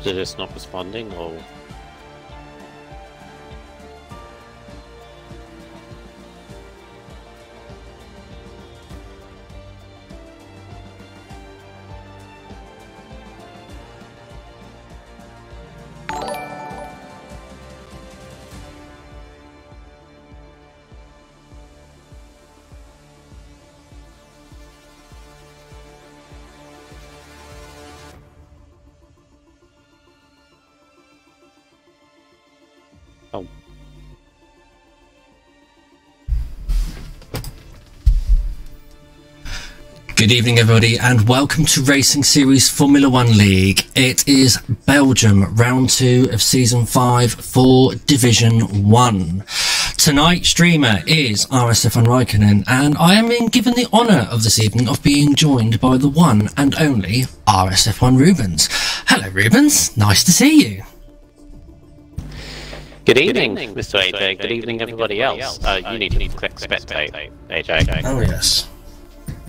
they're just not responding, or... Oh. Good evening, everybody, and welcome to Racing Series Formula 1 League. It is Belgium, round 2 of Season 5 for Division 1. Tonight's streamer is RSF1 Raikkonen, and I am being given the honour of this evening of being joined by the one and only RSF1 Rubens. Hello, Rubens. Nice to see you. Good evening, Mr. AJ. Good evening, everybody else. You need to click spectate, AJ. Oh, yes.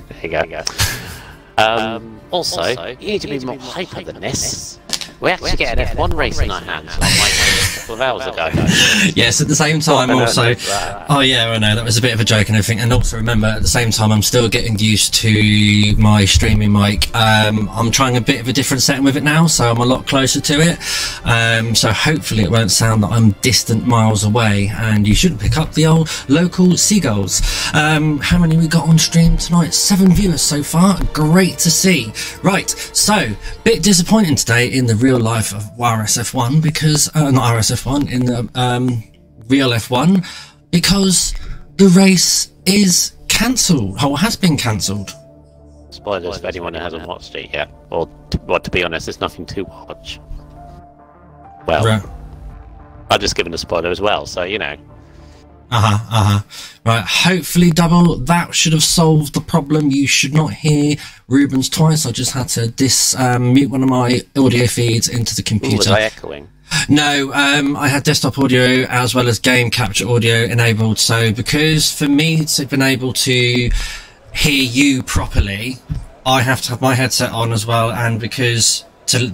There you go. Also, you need to be more hyper than this. We actually get an F1 race in our hands, like a couple of hours ago. Yes, at the same time also... Oh yeah, I know, that was a bit of a joke and everything. And also remember, at the same time, I'm still getting used to my streaming mic. I'm trying a bit of a different setting with it now, so I'm a lot closer to it. So hopefully it won't sound that I'm distant miles away, and you shouldn't pick up the old local seagulls. How many we got on stream tonight? 7 viewers so far. Great to see. Right, so, bit disappointing today in the real life of RSF1 because not RSF1 in the real F1 because the race is cancelled or has been cancelled. Spoilers for anyone who hasn't watched it yet, or to be honest, there's nothing to watch. Well, right. I've just given a spoiler as well, so you know. Right, hopefully double. That should have solved the problem. You should not hear Rubens twice. I just had to mute one of my audio feeds into the computer. Ooh, was I echoing? No, I had desktop audio as well as game capture audio enabled. So because for me to have been able to hear you properly, I have to have my headset on as well, and because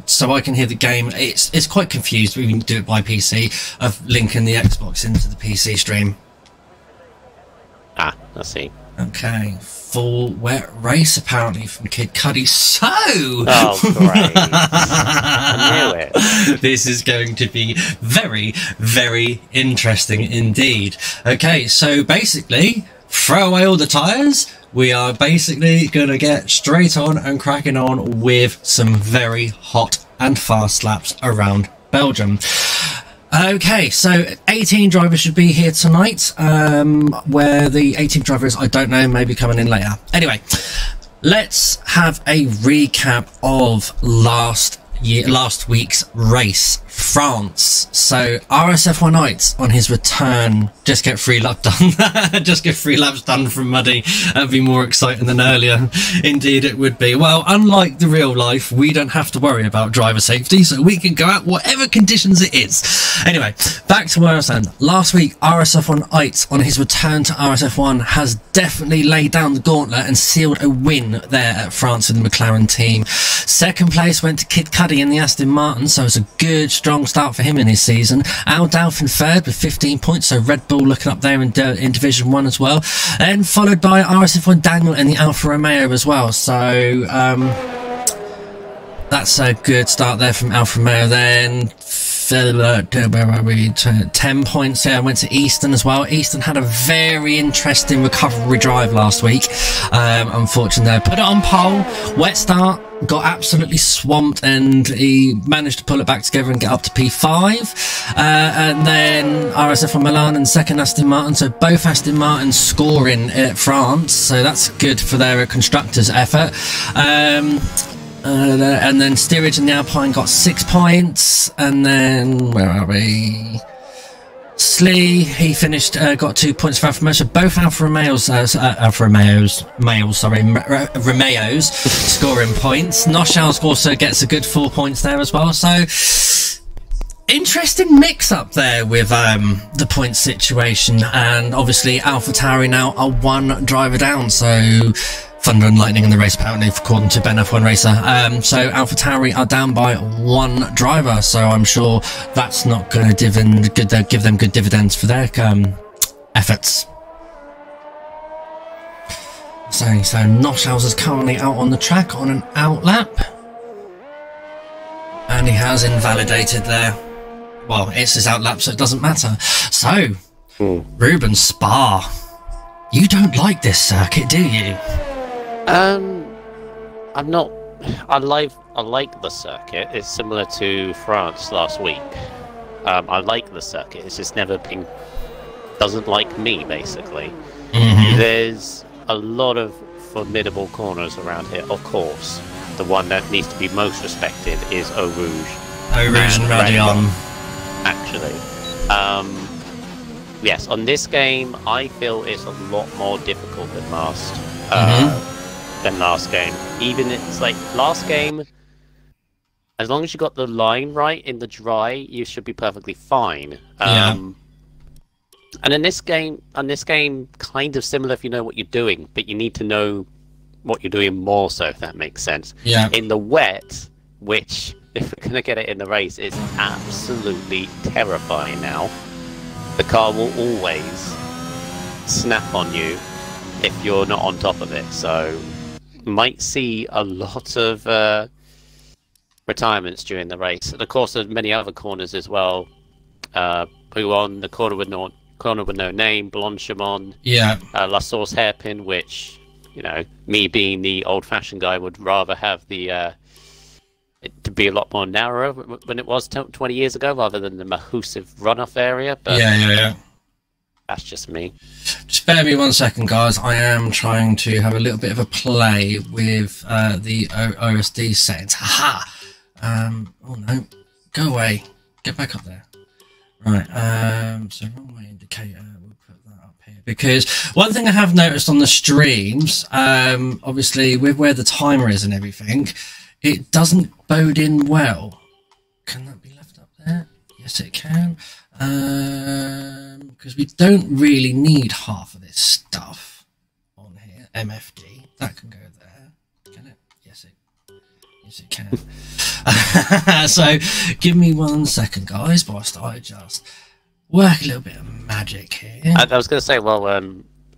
so I can hear the game, it's quite confused. We can do it by PC of linking the Xbox into the PC stream. Ah, I see. Okay, full wet race apparently from Kid Cudi. So, oh great! I knew it. This is going to be very, very interesting indeed. Okay, so basically, throw away all the tyres. We are basically going to get straight on and cracking on with some very hot and fast laps around Belgium. Okay, so 18 drivers should be here tonight. Where the 18 drivers, I don't know, maybe coming in later. Anyway, let's have a recap of last week's race, France. So RSF1 Knights on his return, just get 3 laps done. Just get 3 laps done from Muddy. That'd be more exciting than earlier. Indeed it would be. Well, unlike the real life, we don't have to worry about driver safety, so we can go out whatever conditions it is. Anyway, back to where I was saying. Last week, RSF1 Knights on his return to RSF1 has definitely laid down the gauntlet and sealed a win there at France with the McLaren team. Second place went to Kid Cudi in the Aston Martin, so it's a good, strong start for him in his season. Al Dalphin third with 15 points, so Red Bull looking up there in Division 1 as well. And followed by RSF1 Daniel and the Alfa Romeo as well. So, that's a good start there from Alfa Romeo. Then, where are we? 10 points there. I went to Easton as well. Easton had a very interesting recovery drive last week. Unfortunately, they put it on pole. Wet start. Got absolutely swamped, and he managed to pull it back together and get up to P5. And then RSF on Milan and second Aston Martin. So both Aston Martins scoring at France. So that's good for their constructors' effort. And then Steerage and the Alpine got 6 points. And then, where are we? Slee, he finished, got 2 points for Alfa Romeo. So both Alfa Romeos scoring points. Noshals also gets a good 4 points there as well. So, interesting mix up there with the point situation. And obviously AlphaTauri now are 1 driver down. So thunder and lightning in the race, apparently, according to Ben F1 Racer. So AlphaTauri are down by one driver, so I'm sure that's not going to give them good dividends for their efforts. So Noshals is currently out on the track on an out lap, and he has invalidated there. Well, it's his out lap, so it doesn't matter. So, Ruben Spa, you don't like this circuit, do you? I'm not. I like the circuit. It's similar to France last week. I like the circuit. It's just never been. Doesn't like me, basically. There's a lot of formidable corners around here. Of course, the one that needs to be most respected is Eau Rouge. Eau Rouge and Raidillon. Actually, yes. On this game, I feel it's a lot more difficult than last. Than last game. Even it's like last game, as long as you got the line right in the dry, you should be perfectly fine. And in this game, kind of similar if you know what you're doing, but you need to know what you're doing more so, if that makes sense. Yeah. In the wet, which if we're gonna get it in the race, is absolutely terrifying now. The car will always snap on you if you're not on top of it, so might see a lot of retirements during the race. And of course, there's many other corners as well. Pouon, the corner with no name, Blanchimont, La Source hairpin, which, you know, me being the old-fashioned guy would rather have the it to be a lot more narrow when it was 20 years ago, rather than the massive runoff area. But yeah. That's just me. Just bear me 1 second, guys. I am trying to have a little bit of a play with the OSD settings. Haha! Oh no. Go away. Get back up there. Right, so wrong way indicator, we'll put that up here. Because one thing I have noticed on the streams, obviously with where the timer is and everything, it doesn't bode in well. Can that be left up there? Yes, it can. Because we don't really need half of this stuff on here. MFD, that can go there. Can it? Yes, it can. So give me 1 second, guys, whilst I just work a little bit of magic here. I was going to say, well,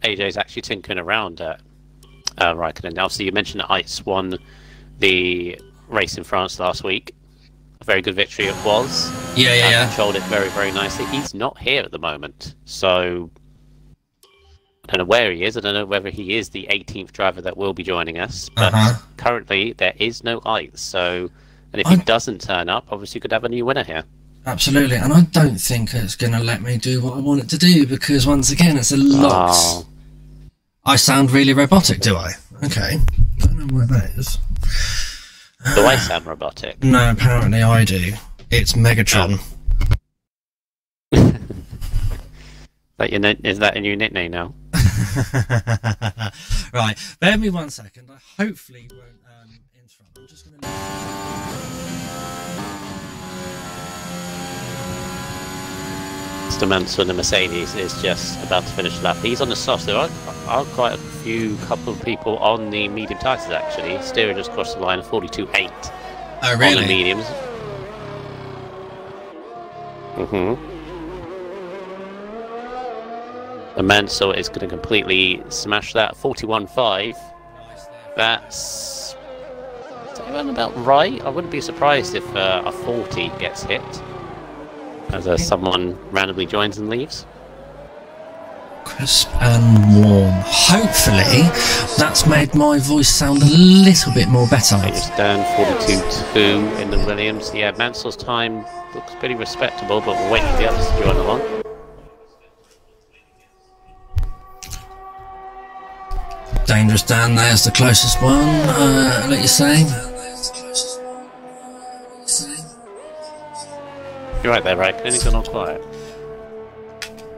AJ's actually tinkering around at Raikkonen. Obviously, you mentioned that Ice won the race in France last week. A very good victory it was. Yeah. Controlled it very, very nicely. He's not here at the moment, so I don't know where he is. I don't know whether he is the 18th driver that will be joining us. But currently, there is no Ice, so... And if he doesn't turn up, obviously you could have a new winner here. Absolutely, and I don't think it's going to let me do what I want it to do, because once again, it's a lot. Oh. I sound really robotic, do I? Okay. I don't know where that is. Do I sound robotic? No, apparently I do. It's Megatron. Is that a new nickname now? Right, bear me 1 second. I hopefully won't interrupt. I'm just going to... Mr. Mansell in the Mercedes is just about to finish the lap. He's on the softs. There are quite a couple of people on the medium tires actually. Steer just crossed the line of 42.8. Oh, really? On the mediums. The Mansell is going to completely smash that. 41.5. That's around about right. I wouldn't be surprised if a 40 gets hit. As someone randomly joins and leaves. Crisp and warm. Hopefully, that's made my voice sound a little bit more better. It's down 42.2 in the Williams. Yeah, Mansell's time looks pretty respectable, but we'll wait for the others to join along. Dangerous Dan, there's the closest one. Let you say. You're right there, right? It's gone all quiet.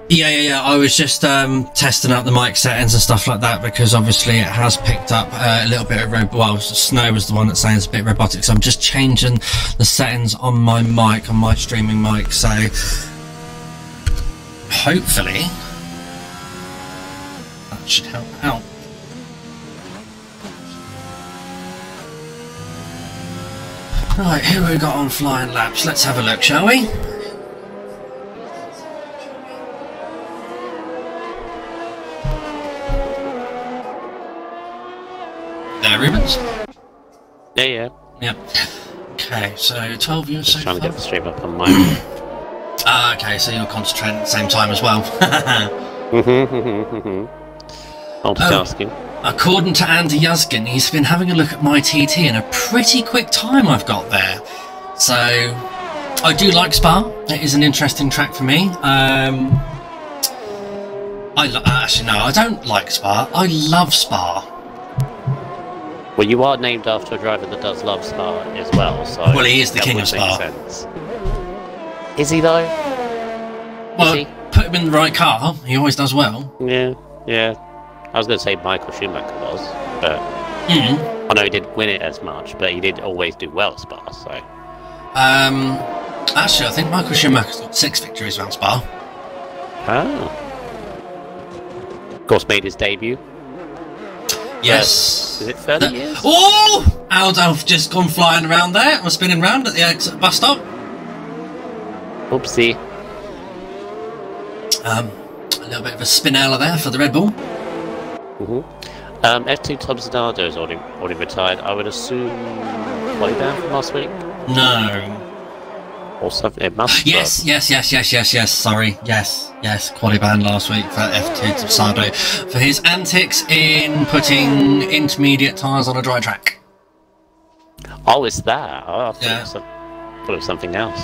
Yeah. I was just testing out the mic settings and stuff like that, because obviously it has picked up a little bit of well, Snow was the one that sounds a bit robotic, so I'm just changing the settings on my mic, on my streaming mic, so hopefully that should help out. Right, who have we got on flying laps? Let's have a look, shall we? There, Rubens? Yeah. Yep. Okay, so 12 viewers so trying far. to get the stream up on mine. Okay, so you're concentrating at the same time as well. Multitasking. According to Andy Yuzkin, he's been having a look at my TT in a pretty quick time I've got there. So, I do like Spa. It is an interesting track for me. Actually, no, I don't like Spa. I love Spa. Well, you are named after a driver that does love Spa as well, so... Well, he is the king of Spa. Sense. Is he, though? Well, put him in the right car. He always does well. Yeah. I was going to say Michael Schumacher was, but... I know he didn't win it as much, but he did always do well at Spa, so... Actually, I think Michael Schumacher's got 6 victories around Spa. Oh. Of course, made his debut. Yes. Is it 30 years? Oh! Aldo's just gone flying around there. I'm spinning round at the exit bus stop. Oopsie. A little bit of a spinella there for the Red Bull. F2 Tom Zanardo is already retired. I would assume Polyban from last week? No. Or something. It must be. Yes. Sorry. Yes. Qualiban last week for F2 Topsado for his antics in putting intermediate tyres on a dry track. Oh, it's that. Oh, I thought it was something else.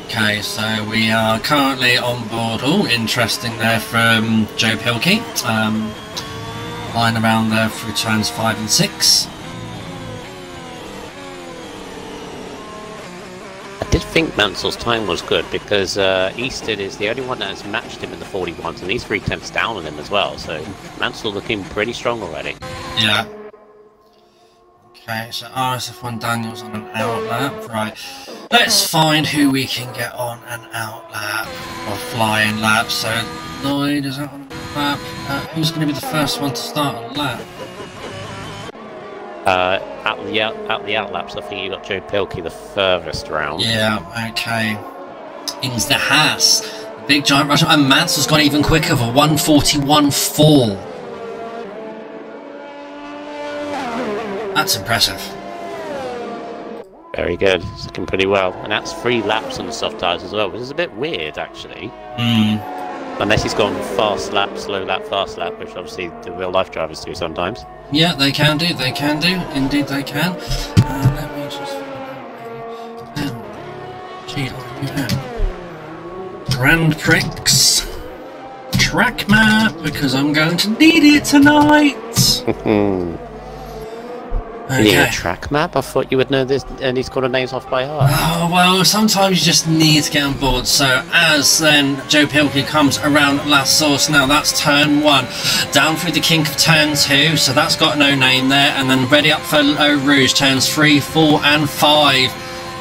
Okay, so we are currently on board. Oh, interesting there from Joe Pilkey. Line around there through turns 5 and 6. I did think Mansell's time was good because Easton is the only one that has matched him in the 41s, and he's 3/10 down on him as well. So Mansell looking pretty strong already. Yeah. Okay, so RSF1 Daniels on an out lap. Right. Let's find who we can get on an out lap or flying lap. So Lloyd is out on a lap. Who's going to be the first one to start a lap? Out the out laps, I think you got Joe Pilkey the furthest round. Yeah, okay. Ins the Haas. The big giant rush. And Mansell's gone even quicker for 141.4. That's impressive. Very good. It's looking pretty well. And that's 3 laps on the soft tyres as well, which is a bit weird, actually. Unless he's gone fast lap, slow lap, fast lap, which obviously the real-life drivers do sometimes. Yeah, they can do. Indeed, they can. Let me just... Grand Prix track map, because I'm going to need it tonight. You need a track map? I thought you would know this, and he's got the names off by heart. Oh, well, sometimes you just need to get on board. So, as then Joe Pilkey comes around La Source, now that's turn 1. Down through the kink of turn 2, so that's got no name there. And then ready up for Eau Rouge, turns 3, 4, and 5.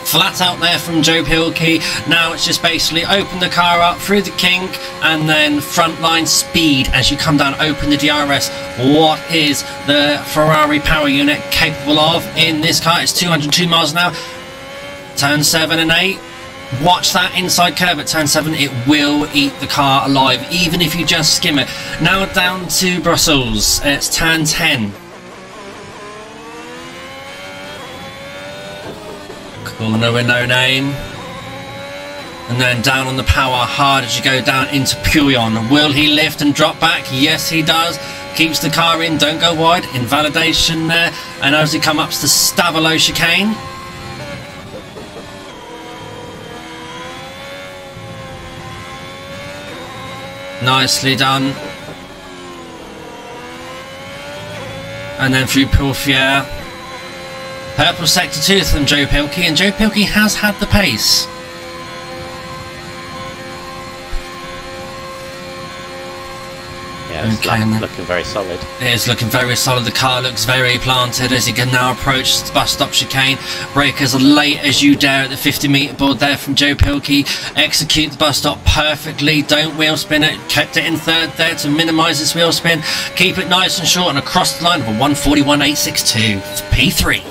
Flat out there from Joe Pilkey. Now it's just basically open the car up through the kink and then frontline speed as you come down, open the DRS. What is the Ferrari power unit capable of in this car? It's 202 miles an hour. Turn 7 and 8. Watch that inside curve at turn 7. It will eat the car alive, even if you just skim it. Now down to Brussels. It's turn 10. Corner with no name. And then down on the power hard as you go down into Puyon. Will he lift and drop back? Yes, he does. Keeps the car in, don't go wide. Invalidation there. And as he comes up to the Stavolo chicane. Nicely done. And then through Pourfiere. Purple sector 2 from Joe Pilkey, and Joe Pilkey has had the pace. Yeah, it's looking very solid. It is looking very solid. The car looks very planted as he can now approach the bus stop chicane. Brake as late as you dare at the 50-metre board there from Joe Pilkey. Execute the bus stop perfectly. Don't wheel spin it. Kept it in third there to minimise this wheel spin. Keep it nice and short and across the line of a 141.862. P3.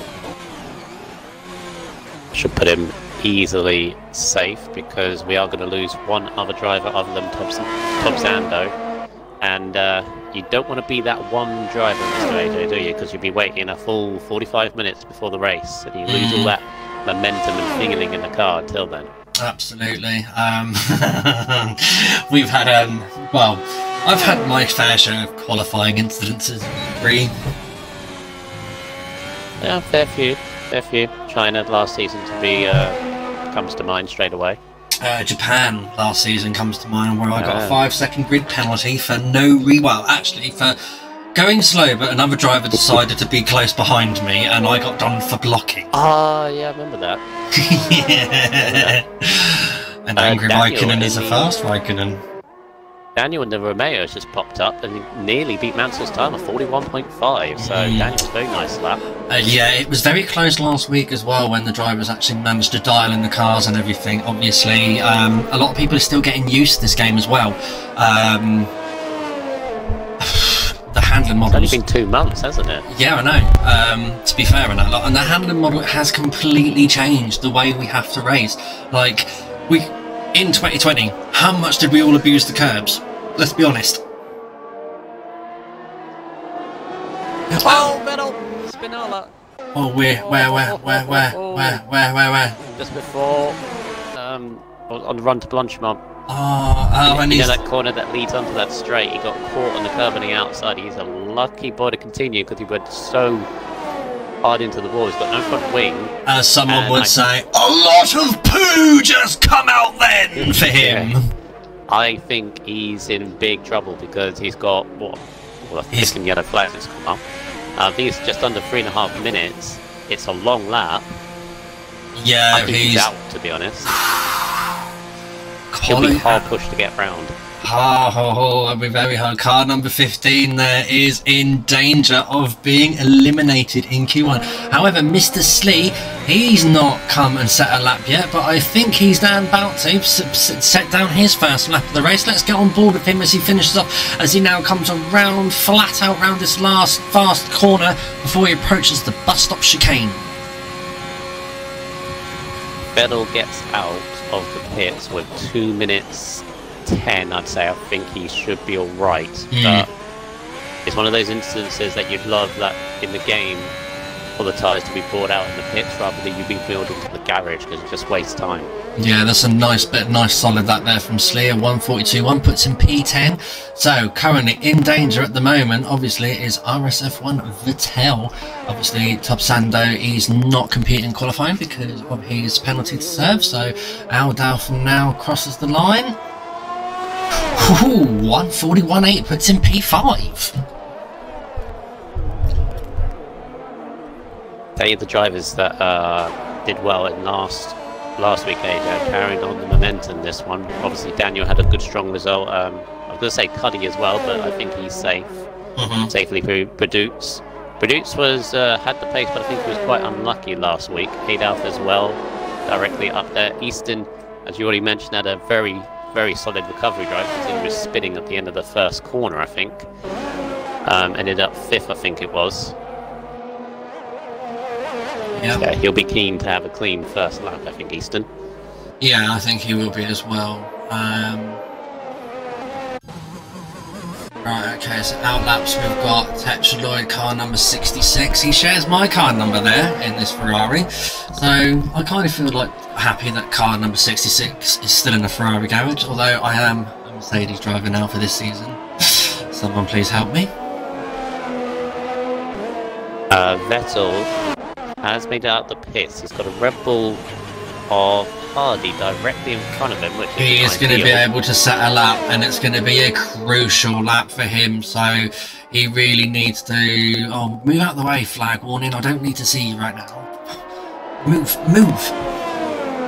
Should put him easily safe because we are going to lose one other driver other than Tom Zando. And you don't want to be that one driver, Mr. AJ, do you? Because you'll be waiting a full 45 minutes before the race, and you lose all that momentum and feeling in the car until then. Absolutely. We've had, well, I've had my fair share of qualifying incidences. Yeah, fair few. China last season to be comes to mind straight away. Japan last season comes to mind, where I got a 5-second grid penalty for for going slow, but another driver decided to be close behind me, and I got done for blocking. Ah, yeah, I remember that. Yeah. And angry Raikkonen is a fast Raikkonen. Daniel in the Romeo's just popped up and he nearly beat Mansell's time of 41.5, so Daniel's very nice lap. Yeah, it was very close last week as well when the drivers actually managed to dial in the cars and everything. Obviously, a lot of people are still getting used to this game as well. The handling model. It's only been 2 months, hasn't it? Yeah, I know. To be fair, and the handling model has completely changed the way we have to race. Like, in 2020, how much did we all abuse the curbs? Let's be honest. Oh, Vettel! Spinola! Oh, where? Just before, on the run to Blanchimont. And you know that corner that leads onto that straight, he got caught on the curb on the outside. He's a lucky boy to continue because he went so hard into the wall. He's got no front wing. As someone would say, a lot of poo just come out then for him. Yeah. I think he's in big trouble because he's got a thick and yellow flag that's come up. I think it's just under 3.5 minutes. It's a long lap. Yeah, I think he's out, to be honest. He'll be hard pushed to get round. It'll be very hard. Car number 15 there is in danger of being eliminated in Q1. However, Mr. Slee, he's not come and set a lap yet, but I think he's about to set down his first lap of the race. Let's get on board with him as he finishes off, as he now comes around, flat out round this last fast corner before he approaches the bus stop chicane. Vettel gets out of the pits with 2 minutes 10, I'd say. I think he should be alright. But it's one of those instances that you'd love that in the game for the tyres to be brought out in the pits rather than you being wheeled into the garage, because it just wastes time. Yeah, that's a nice solid that there from Sleer. 142.1 puts in P10. So currently in danger at the moment, obviously, is RSF1 Vettel. Obviously, Top Sando, he's not competing in qualifying because of his penalty to serve. So Aldao from now crosses the line. 141.8 puts in P5. They are the drivers that did well in last week, AJ, carrying on the momentum this one. Obviously, Daniel had a good, strong result. I was going to say Cuddy as well, but I think he's safe. Safely through Bredouts. Bredouts had the pace, but I think he was quite unlucky last week. Adolf as well, directly up there. Easton, as you already mentioned, had a very solid recovery drive because he was spinning at the end of the first corner, I think. Ended up 5th, I think it was. Yep. Yeah, he'll be keen to have a clean first lap, I think, Easton. Yeah, I think he will be as well. Right, okay, so out laps we've got Tetraloid car number 66. He shares my car number there in this Ferrari. So I kind of feel like happy that car number 66 is still in the Ferrari garage, although I am a Mercedes driver now for this season. Someone please help me. Vettel has made it out the pits. He's got a Red Bull of Hardy directly in front of him, which he is going to be able to set a lap, and it's going to be a crucial lap for him. So he really needs to move out the way, flag warning. I don't need to see you right now. Move.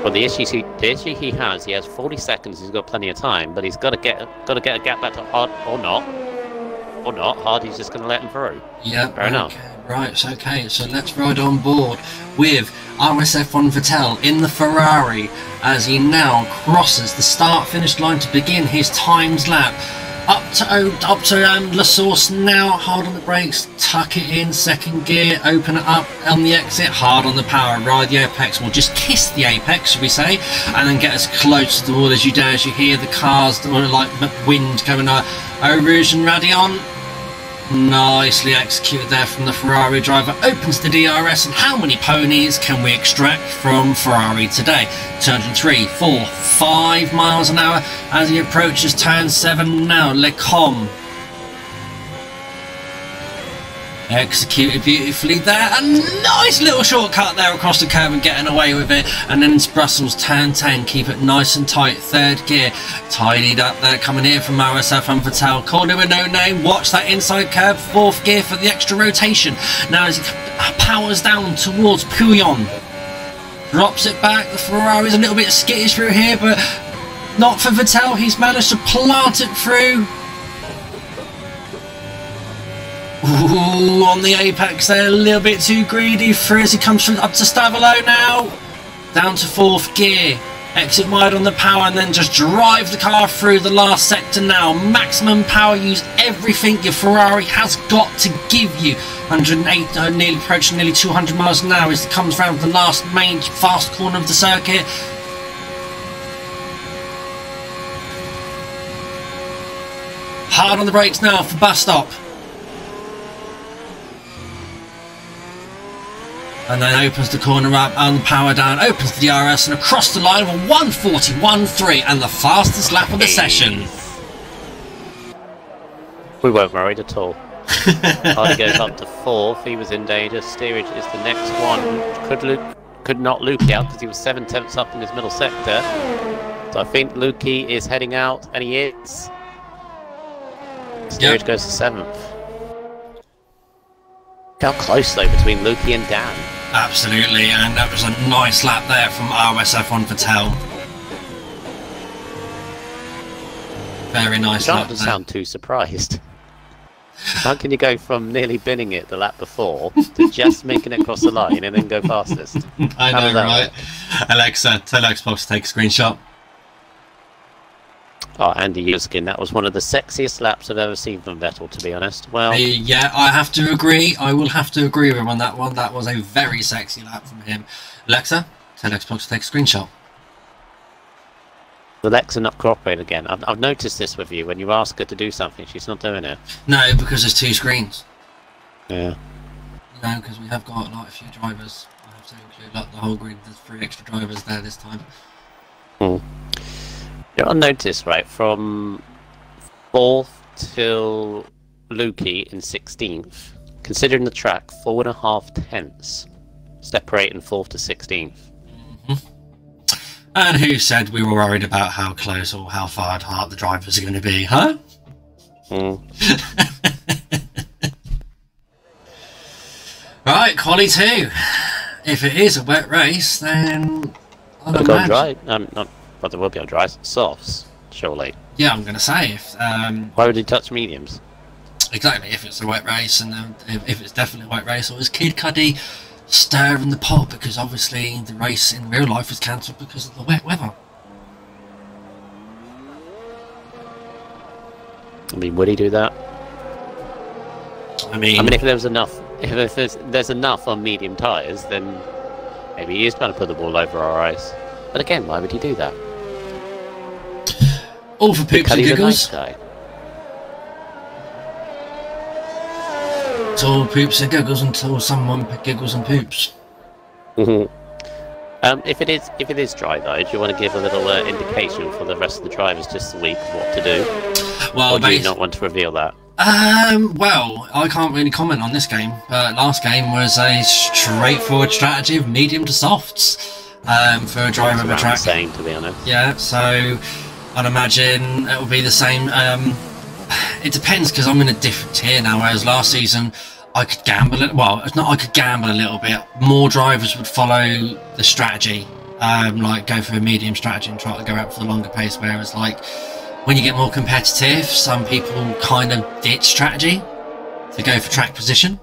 Well, the issue he has 40 seconds. He's got plenty of time, but he's got to get a gap back to Hard or not. Or not. Hardy's just going to let him through. Yeah, fair enough. Right, okay, so let's ride on board with RSF1 Vettel in the Ferrari as he now crosses the start-finish line to begin his times lap. Up to La Source now, hard on the brakes, tuck it in, second gear, open it up on the exit, hard on the power, ride the apex, we'll just kiss the apex, should we say, and then get as close to the wall as you dare as you hear the cars, or like wind coming over Rouge and Radion. Nicely executed there from the Ferrari driver, opens the DRS, and how many ponies can we extract from Ferrari today? 203, 4, 5 miles an hour as he approaches turn 7 now. Lecombe executed beautifully there, a nice little shortcut there across the curb and getting away with it, and then it's Brussels turn 10, keep it nice and tight, third gear, tidied up there, coming here from RSF and Vettel, corner with no name, watch that inside curb, fourth gear for the extra rotation, now as he powers down towards Pouillon, drops it back, the Ferrari's a little bit skittish through here, but not for Vettel, he's managed to plant it through. Ooh, on the apex there, a little bit too greedy through as he comes from up to Stavolo now. Down to fourth gear, exit wide on the power and then just drive the car through the last sector now. Maximum power, use everything your Ferrari has got to give you. 108, nearly approaching nearly 200 miles an hour as it comes round the last main fast corner of the circuit. Hard on the brakes now for bus stop. And then opens the corner up and power down, opens the DRS and across the line with 1:41.3 and the fastest lap of the session. We weren't worried at all. Hardy goes up to 4th, he was in danger. Steerage is the next one. Could not Luke out because he was 7 tenths up in his middle sector. So I think Lukey is heading out, and he is. Steerage goes to 7th. How close though between Lukey and Dan. Absolutely, and that was a nice lap there from RSF1 Vettel. Very nice lap there. Doesn't sound too surprised. How can you go from nearly binning it the lap before to just making it across the line and then go fastest? I know, right? Alexa, tell Xbox to take a screenshot. Oh, Andy Yuskin, that was one of the sexiest laps I've ever seen from Vettel, to be honest. Well, yeah, I have to agree. I will have to agree with him on that one. That was a very sexy lap from him. Alexa, tell Xbox to take a screenshot. Alexa not cooperating again. I've noticed this with you. When you ask her to do something, she's not doing it. No, because there's 2 screens. Yeah. You know, because we have got like a few drivers. I have to include like the whole grid. There's 3 extra drivers there this time. You'll notice, right, from 4th till Lukey in 16th, considering the track, 4.5 tenths separating 4th to 16th. And who said we were worried about how close or how far apart the drivers are going to be, huh? Right, quali 2. If it is a wet race, then I'd imagine... But there will be on dry softs, surely. Yeah, I'm going to say if... Why would he touch mediums? Exactly, if it's a wet race, and if it's definitely a wet race, or is Kid Cudi stirring the pot because obviously the race in real life is cancelled because of the wet weather? I mean, would he do that? I mean, if there was enough, if there's enough on medium tyres, then maybe he is trying to put the ball over our eyes. But again, why would he do that? All for poops and giggles. Nice guy. It's all poops and giggles until someone giggles and poops. If it is dry though, do you want to give a little indication for the rest of the drivers this week what to do? Well, or do you not want to reveal that? Well, I can't really comment on this game. Last game was a straightforward strategy of medium to softs. For a driver of a track. Same, to be honest. Yeah, so I'd imagine it will be the same. It depends because I'm in a different tier now. Whereas last season I could gamble it. Well, it's not. I could gamble a little bit. More drivers would follow the strategy, like go for a medium strategy and try to go out for the longer pace. Whereas like when you get more competitive, some people kind of ditch strategy to go for track position.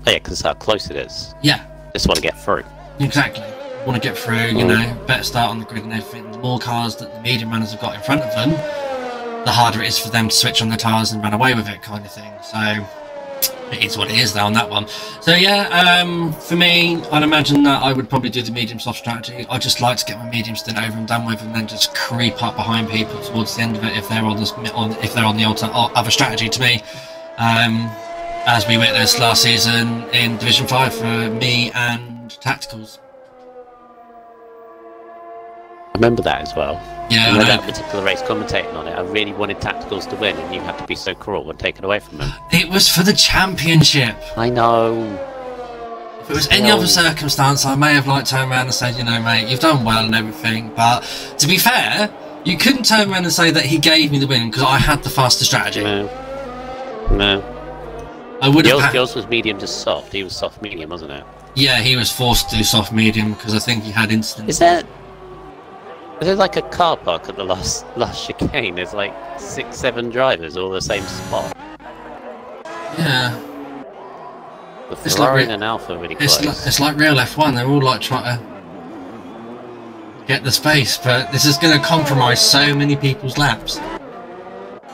Oh, yeah, because how close it is. Yeah. Just want to get through. Exactly. Want to get through, you know, better start on the grid and everything. The more cars that the medium runners have got in front of them, the harder it is for them to switch on their tyres and run away with it, kind of thing. So it is what it is, though, on that one. So yeah, for me, I'd imagine that I would probably do the medium soft strategy. I just like to get my medium stint over and done with, and then just creep up behind people towards the end of it if they're on the other strategy. To me, as we witnessed last season in Division 5 for me and Tacticals. I remember that as well. Yeah, I know that particular race, commentating on it, I really wanted Tacticals to win, and you had to be so cruel and take it away from them. It was for the championship. I know. If it was any other circumstance, I may have turned around and said, you know, mate, you've done well and everything. But to be fair, you couldn't turn around and say that he gave me the win because I had the faster strategy. No. I would have. Yours was medium to soft. He was soft medium, wasn't it? Yeah, he was forced to do soft medium because I think he had instant. Is there like a car park at the last chicane? There's like 6-7 drivers all the same spot. Yeah. The Ferrari and Alpha really close. It's like real F1. They're all like trying to get the space, but this is going to compromise so many people's laps.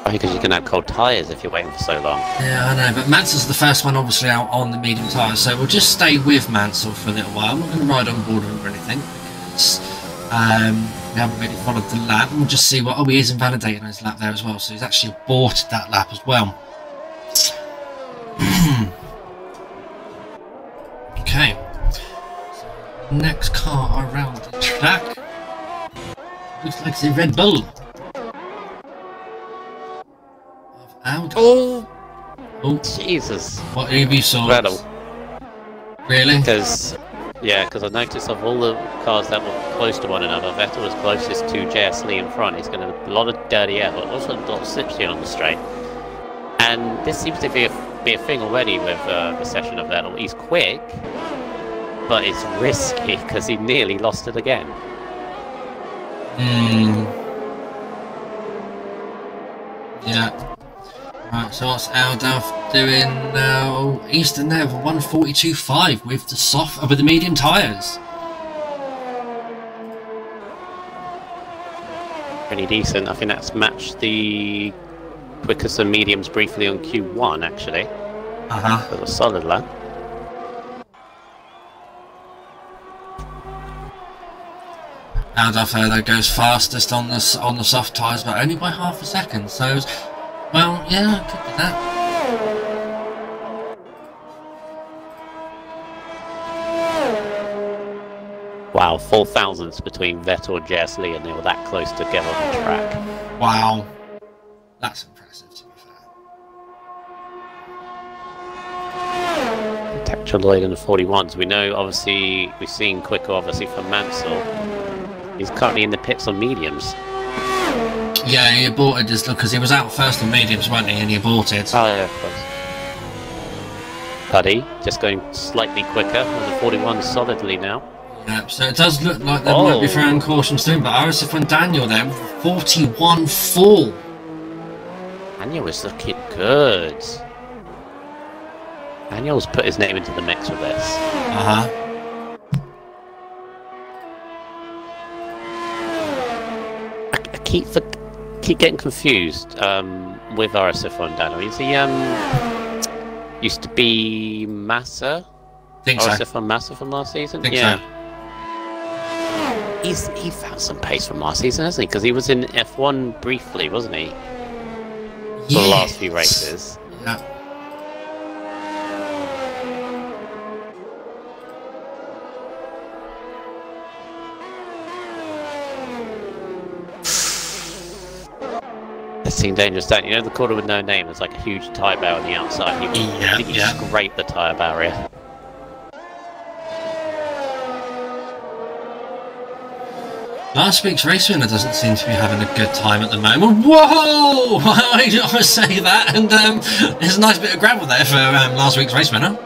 Because you can have cold tyres if you're waiting for so long. Yeah, I know, but Mansell's the first one obviously out on the medium tyres, so we'll just stay with Mansell for a little while. I'm not going to ride on board with him or anything, because we haven't really followed the lap. We'll just see what... Oh, he is invalidating on his lap there as well, so he's actually aborted that lap as well. Okay. So, next car around the track. Looks like it's a Red Bull. Oh, Jesus! What Ubisoft? Rattle. Really? Because I noticed of all the cars that were close to one another, Vettel was closest to JS Lee in front. He's got a lot of dirty air, but also a lot of slipstream on the straight. And this seems to be a thing already with the session of Vettel. He's quick, but it's risky because he nearly lost it again. Yeah. Right, so what's Aldaf doing now? Eastern there for 142.5 with the medium tyres. Pretty decent. I think that's matched the quickest and mediums briefly on Q1 actually. It was a solid lap. Aldaf though goes fastest on the soft tyres, but only by half a second. So. Well, yeah, I could do that. Wow, 4 thousandths between Vettel and JS Lee, and they were that close together on the track. Wow. That's impressive, to be fair. Texture Lloyd in the 41s. We know, obviously, we've seen quicker, obviously, from Mansell. He's currently in the pits on mediums. Yeah, he aborted just because he was out first on mediums, wasn't he? And he aborted. Oh, yeah, of course. Puddy, just going slightly quicker on the 41 solidly now. Yeah, so it does look like they might be throwing caution soon, but RSF1 Daniel there, 41.4. Daniel is looking good. Daniel's put his name into the mix with this. I keep getting confused with RSF1 Daniel. Is he used to be Massa? Think so. RSF1 Massa from last season? Think so. He found some pace from last season, hasn't he? Because he was in F1 briefly, wasn't he? For the last few races. Yeah. It seemed dangerous, don't you? You know, the corner with no name, there's like a huge tyre barrier on the outside. You scrape the tyre barrier. Last week's race winner doesn't seem to be having a good time at the moment. Whoa! I just say that, and there's a nice bit of gravel there for last week's race winner.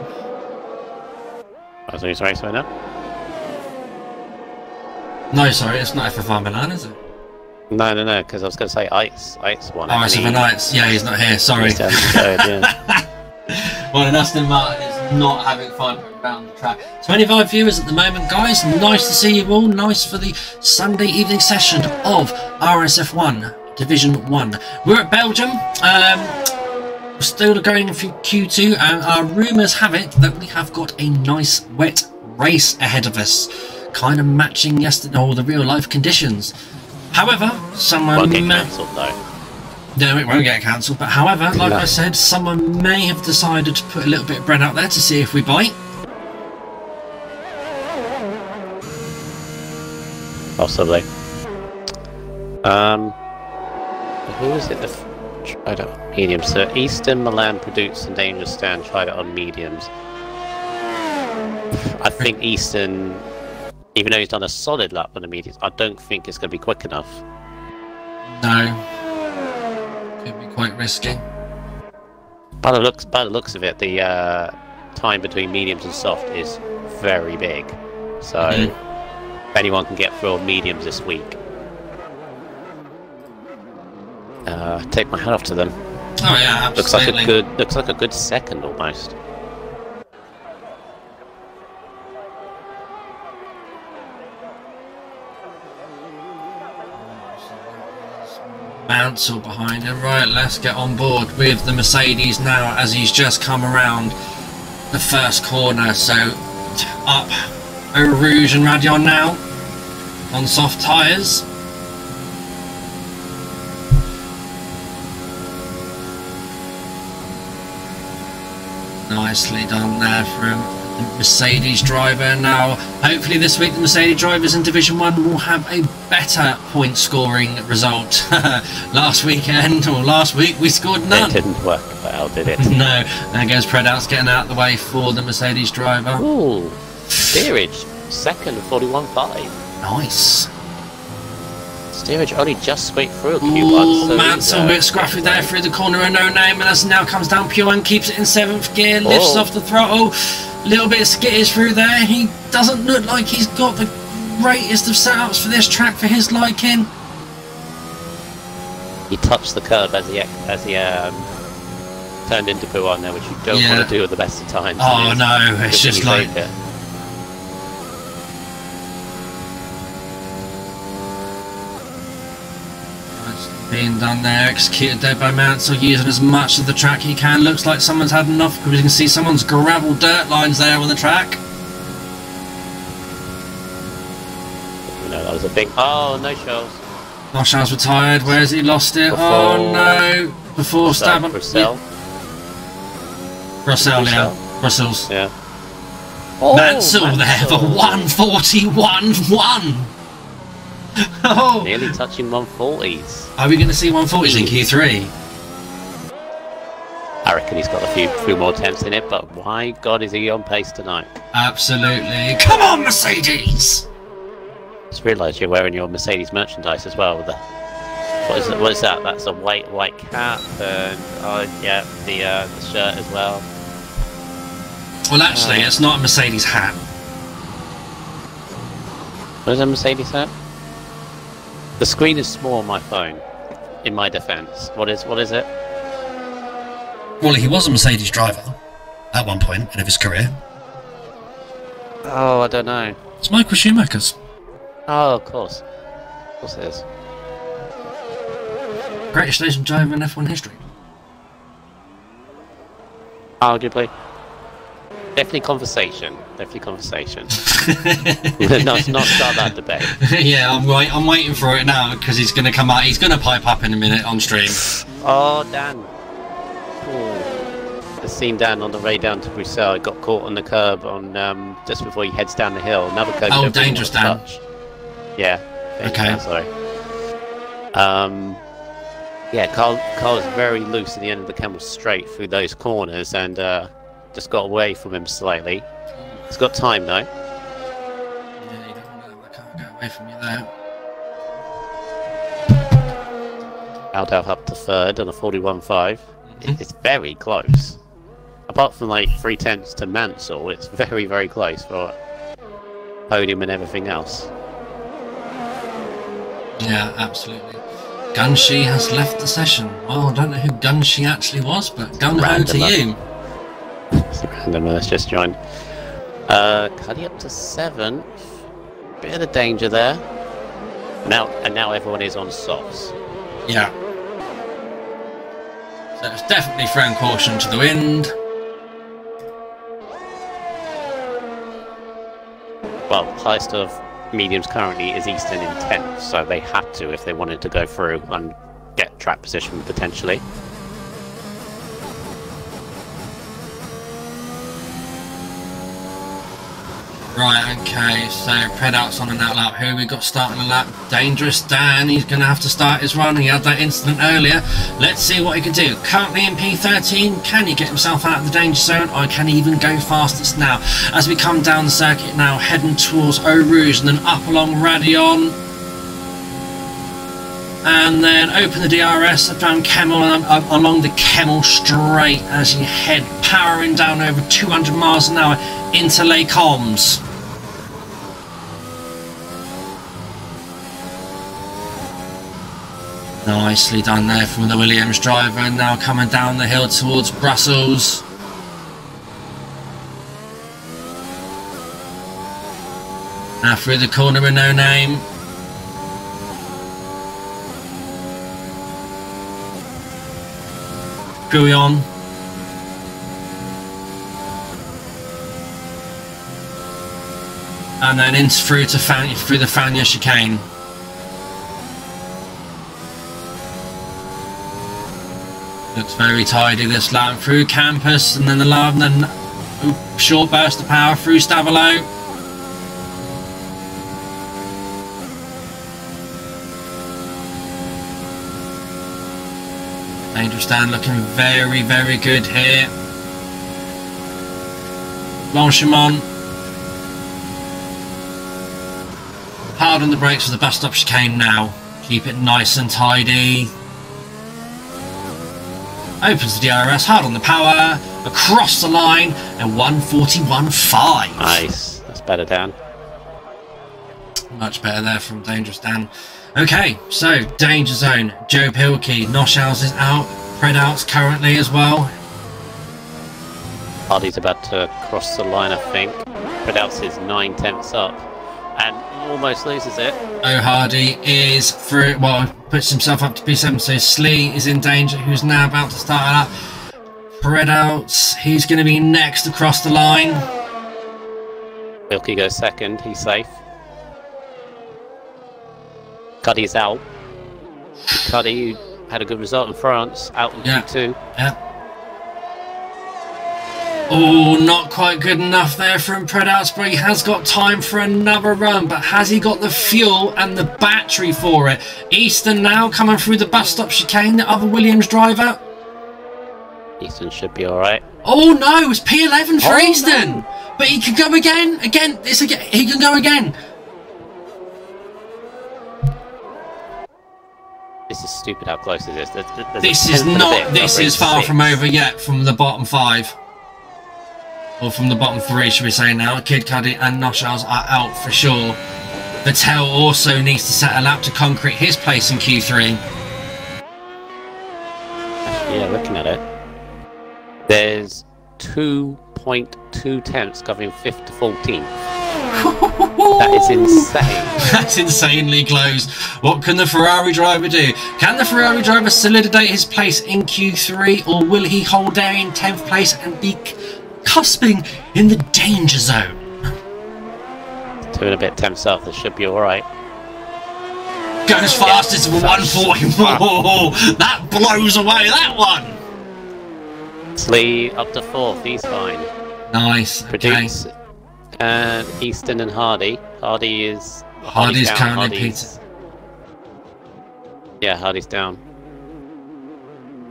Last week's race winner? No, sorry, it's not F05 Milan, is it? No, because I was going to say Ice won. Oh, RSF1, yeah, he's not here, sorry. Well, and Aston Martin is not having fun around the track. 25 viewers at the moment, guys. Nice to see you all. Nice for the Sunday evening session of RSF1 Division 1. We're at Belgium. We're still going through Q2, and our rumours have it that we have got a nice wet race ahead of us, kind of matching yesterday, all the real life conditions. However, someone won't get cancelled though. No, it won't get cancelled. But however, like I said, someone may have decided to put a little bit of bread out there to see if we bite. Possibly. Who is it? I don't know. Mediums. So Eastern Milan produced and Dangerous Stand tried it on mediums. I think Eastern, even though he's done a solid lap on the mediums, I don't think it's going to be quick enough. No. Could be quite risky. By the looks of it, the time between mediums and soft is very big. So if anyone can get through on mediums this week, take my hat off to them. Oh yeah, absolutely. Looks like a good second almost. Mansell behind him. Right, let's get on board with the Mercedes now as he's just come around the first corner. So up Eau Rouge and Radion now on soft tyres. Nicely done there from the Mercedes driver. Now hopefully this week the Mercedes drivers in Division 1 will have a better point scoring result. Last week we scored none. It didn't work well, did it? No. There goes Predouts getting out of the way for the Mercedes driver. Ooh, steerage second 41.5. Nice. Steerage only just scraped through a Q1. So Mansell a bit scruffy there through the corner of no name, and as now comes down pure and keeps it in 7th gear, lifts off the throttle. Little bit of skittish through there. He doesn't look like he's got the greatest of setups for this track for his liking. He touched the curb as he turned into P1 there, which you don't want to do at the best of times. Oh no, it's just like being done there, executed there by Mansell, using as much of the track he can. Looks like someone's had enough because you can see someone's gravel dirt lines there on the track. No, that was a big. Oh, no shells. No shells retired. Where has he lost it? Oh no! Before stab up. Brussels, yeah. Brussels. Yeah. Oh, Mansell there for 141.1. Oh. Nearly touching 140s. Are we going to see 140s in Q3? I reckon he's got a few more attempts in it, but my God, is he on pace tonight? Absolutely. Come on, Mercedes! Just realised you're wearing your Mercedes merchandise as well. What is that? That's a white cap, and the shirt as well. Well, actually, it's not a Mercedes hat. What is a Mercedes hat? The screen is small on my phone, in my defence. What is it? Well, he was a Mercedes driver at one point of his career. Oh, I don't know. It's Michael Schumacher's. Oh, of course. Of course it is. Greatest station driver in F1 history. Arguably. Definitely conversation. No, let's not start that debate. Yeah, I'm waiting for it now because he's going to come out. He's going to pipe up in a minute on stream. Oh, Dan. The scene Dan on the way down to Brussels. Got caught on the curb on just before he heads down the hill. Another curb. Oh, dangerous Dan. Yeah. Okay. Dan, sorry. Yeah, Carl is very loose at the end of the Camel Straight through those corners and just got away from him slightly. He's got time though. Yeah, you don't want to let the car go away from you there. Aldao up to third on a 41.5. It's very close. Apart from like 3/10 to Mansell, it's very, very close for podium and everything else. Yeah, absolutely. Gunshi has left the session. Well, I don't know who Gunshi actually was, but gung-ho to you. It's random, let's just join. Cuddy up to 7th. Bit of danger there. Now everyone is on softs. Yeah. So it's definitely throwing caution to the wind. Well, highest of mediums currently is Eastern in 10th, so they had to if they wanted to go through and get track position potentially. Right, okay, so Predout's on an out lap. Who we got starting a lap? Dangerous Dan, he's going to have to start his run. He had that incident earlier. Let's see what he can do. Currently in P13, can he get himself out of the danger zone, or can he even go fastest now? As we come down the circuit now, heading towards Eau Rouge and then up along Radion. And then open the DRS down Kemmel and along the Kemmel straight as you head powering down over 200 miles an hour into Les Combes. Nicely done there from the Williams driver. Now coming down the hill towards Brussels. Now through the corner with no name. Guyon. And then through the Fania chicane. Looks very tidy this lap. Through Campus and then the lab and then short burst of power through Stavelot. Dangerous Dan looking very, very good here. Blanchimont. Hard on the brakes for the bus stop chicane now. Keep it nice and tidy. Opens the DRS, hard on the power, across the line, and 141.5. Nice, that's better, Dan. Much better there from Dangerous Dan. Okay, so danger zone. Joe Pilkey, Noshaus is out, Predout's currently as well. Hardy's about to cross the line, I think. Predout's is 9/10ths up, and almost loses it. Oh, Hardy is through, well, puts himself up to P7, so Slee is in danger, who's now about to start up. Predout's, he's going to be next across the line. Wilkie goes second, he's safe. Cuddy's out. Cuddy had a good result in France, out in Q2. Yeah. Oh, not quite good enough there from Predout's, but he has got time for another run. But has he got the fuel and the battery for it? Easton now coming through the bus stop chicane, the other Williams driver. Easton should be alright. Oh no, it's P11 for Easton. No. But he can go again. He can go again. This is stupid how close it is. This is far from over yet from the bottom 5. Or from the bottom 3, should we say now. Kid Cuddy and Noshaus are out for sure. Vettel also needs to set a lap to concrete his place in Q3. Actually, yeah, looking at it, there's 2.2 tenths covering 5th to 14th. That is insane. That's insanely close. What can the Ferrari driver do? Can the Ferrari driver solidify his place in Q3, or will he hold there in 10th place and be cusping in the danger zone? 2 and a bit tenths up, that should be alright. Goes fastest with 144. That blows away that one. Slee up to 4th, he's fine. Nice. Produce Easton and Hardy. Hardy's currently Peter. Yeah, Hardy's down.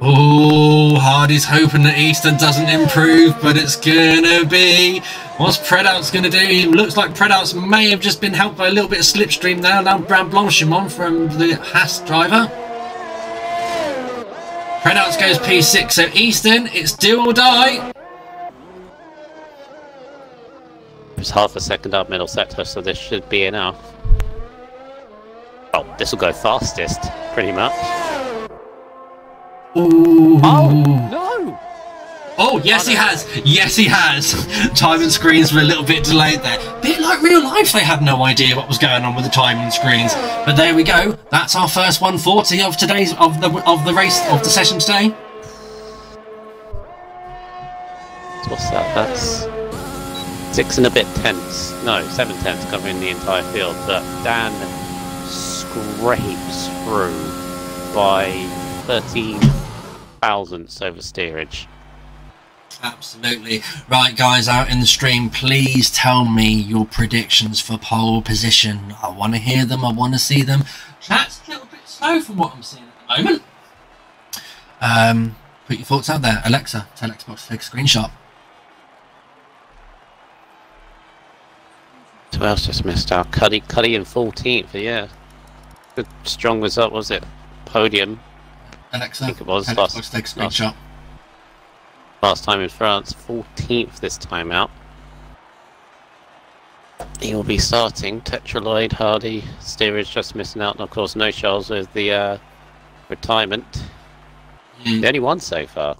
Oh, Hardy's hoping that Easton doesn't improve, but it's gonna be. What's Predout's gonna do? It looks like Predout's may have just been helped by a little bit of slipstream there. Now Blanchimont from the Haas driver. Predout's goes P6, so Easton, it's do or die. It's half a second up middle sector, so this should be enough. Oh, this will go fastest, pretty much. Ooh. Oh, no! Oh, yes, he has. Yes, he has. Timing screens were a little bit delayed there. Bit like real life, they had no idea what was going on with the timing screens. But there we go. That's our first 140 of today's of the race of the session today. What's that? That's 6 and a bit tenths. No, 7 tenths covering the entire field. But Dan scrapes through by 13 thousandths over steerage. Absolutely. Right, guys, out in the stream, please tell me your predictions for pole position. I want to hear them. I want to see them. Chat's a little bit slow from what I'm seeing at the moment. Put your thoughts out there. Alexa, tell Xbox to take a screenshot. Who else just missed out? Cuddy in 14th, yeah. Good, strong result, was it? Podium. Alexa, I think it was. tell Xbox to take a screenshot. Last time in France, 14th this time out. He will be starting. Tetraloid, Hardy, steerage just missing out, and of course no Charles with the retirement. The only one so far.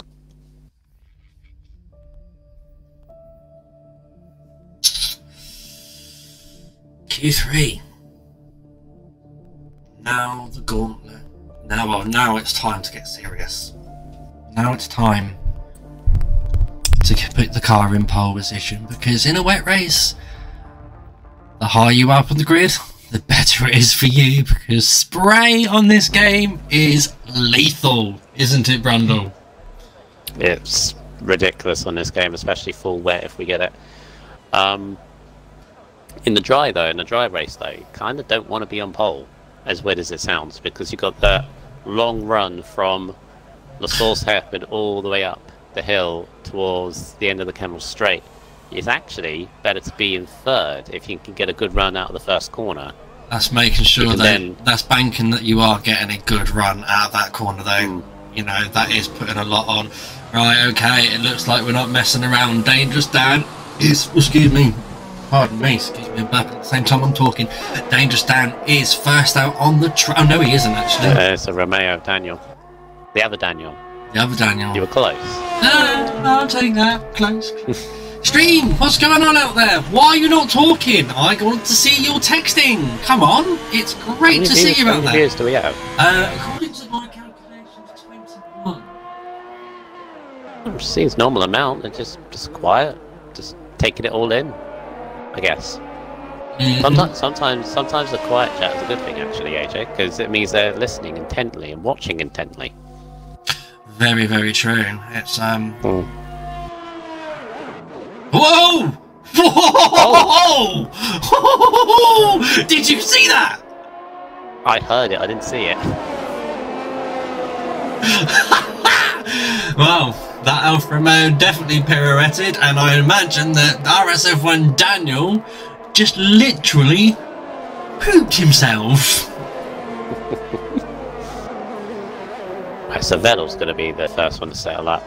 Q3. Now the gauntlet. Now it's time to get serious. Now it's time to put the car in pole position, because in a wet race, the higher you are up on the grid, the better it is for you, because spray on this game is lethal, isn't it, Brundle? It's ridiculous on this game, especially full wet if we get it. In the dry race though, you kind of don't want to be on pole, as weird as it sounds, because you've got that long run from La Source Hairpin all the way up the hill towards the end of the Kemmel Straight. It's actually better to be in third if you can get a good run out of the first corner. That's making sure that's banking that you are getting a good run out of that corner though. You know, that is putting a lot on. Right, okay, it looks like we're not messing around. Dangerous Dan is, excuse me, I'm burping at the same time I'm talking. Dangerous Dan is first out on the track. Oh no, he isn't actually. It's a Romeo Daniel. The other Daniel. The other Daniel. You were close. No, I'll take that. Close. Stream, what's going on out there? Why are you not talking? I want to see you texting. Come on, it's great to see you out there. How many views do we have? According to my calculations, 21. It seems normal amount. They're just quiet, just taking it all in, I guess. Sometimes the quiet chat is a good thing, actually, AJ, because it means they're listening intently and watching intently. Very, very true. It's Whoa! Whoa! Oh. Did you see that? I heard it. I didn't see it. Well, that Alfa Romeo definitely pirouetted, and I imagine that RSF1 Daniel just literally pooped himself. Right, so Vettel's going to be the first one to settle up.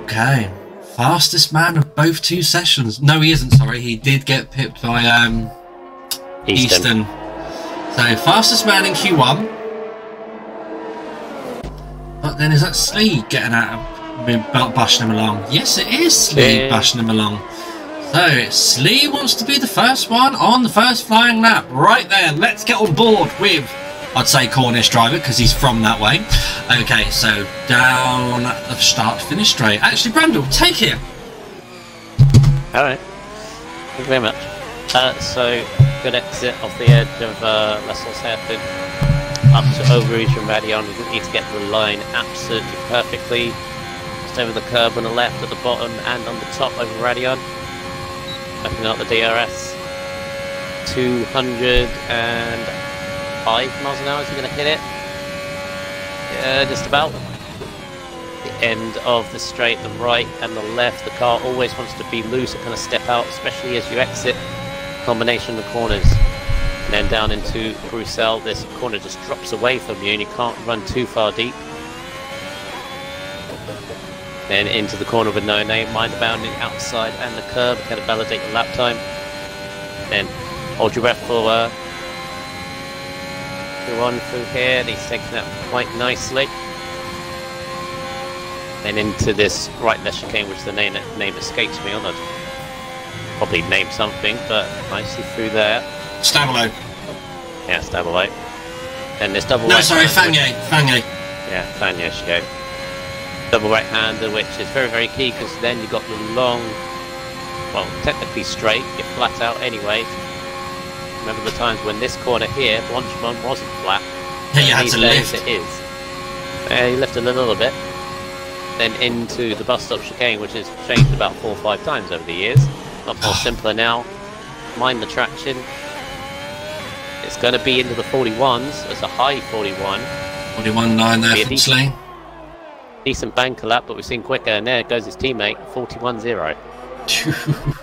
Okay. Fastest man of both two sessions. No, he isn't, sorry. He did get pipped by Easton. So, fastest man in Q1. But then is that Slee getting out of bashing him along? Yes, it is Slee bashing him along. So, Slee wants to be the first one on the first flying lap. Right then, let's get on board with, I'd say, Cornish driver, because he's from that way. Okay, so down the start-finish straight. Actually, Brandel, take it. Alright. Thank you very much. So, good exit off the edge of La Source Hairpin. Up to Overreach and Radion. We need to get the line absolutely perfectly. Just over the curb on the left, at the bottom, and on the top over Radion. Opening up the DRS. 205 miles an hour, is he going to hit it? Yeah, just about. The end of the straight, the right and the left. The car always wants to be loose, it kind of step out, especially as you exit. Combination of the corners. And then down into Bruxelles, this corner just drops away from you and you can't run too far deep. Then into the corner with no name, mind bounding outside and the curb, kind of validate the lap time. Then hold your breath for Go on through here, and he's taking that quite nicely. Then into this right left chicane, which the name escapes me on it. Probably name something, but nicely through there. Stabilo. Yeah, Stabilo. Then this double. No, sorry, Fagné. Yeah, Fagné should go. Double right-hander, which is very, very key, because then you've got the long, well, technically straight, you're flat out anyway. Remember the times when this corner here, Blanchemont wasn't flat. Yeah, you had to lift. It is. Yeah, you lifted a little bit. Then into the bus stop chicane, which has changed about 4 or 5 times over the years. Not more simpler now. Mind the traction. It's going to be into the 41s. It's a high 41. 41.9 there from Slane. Decent banker lap, but we've seen quicker, and there goes his teammate, 41.0.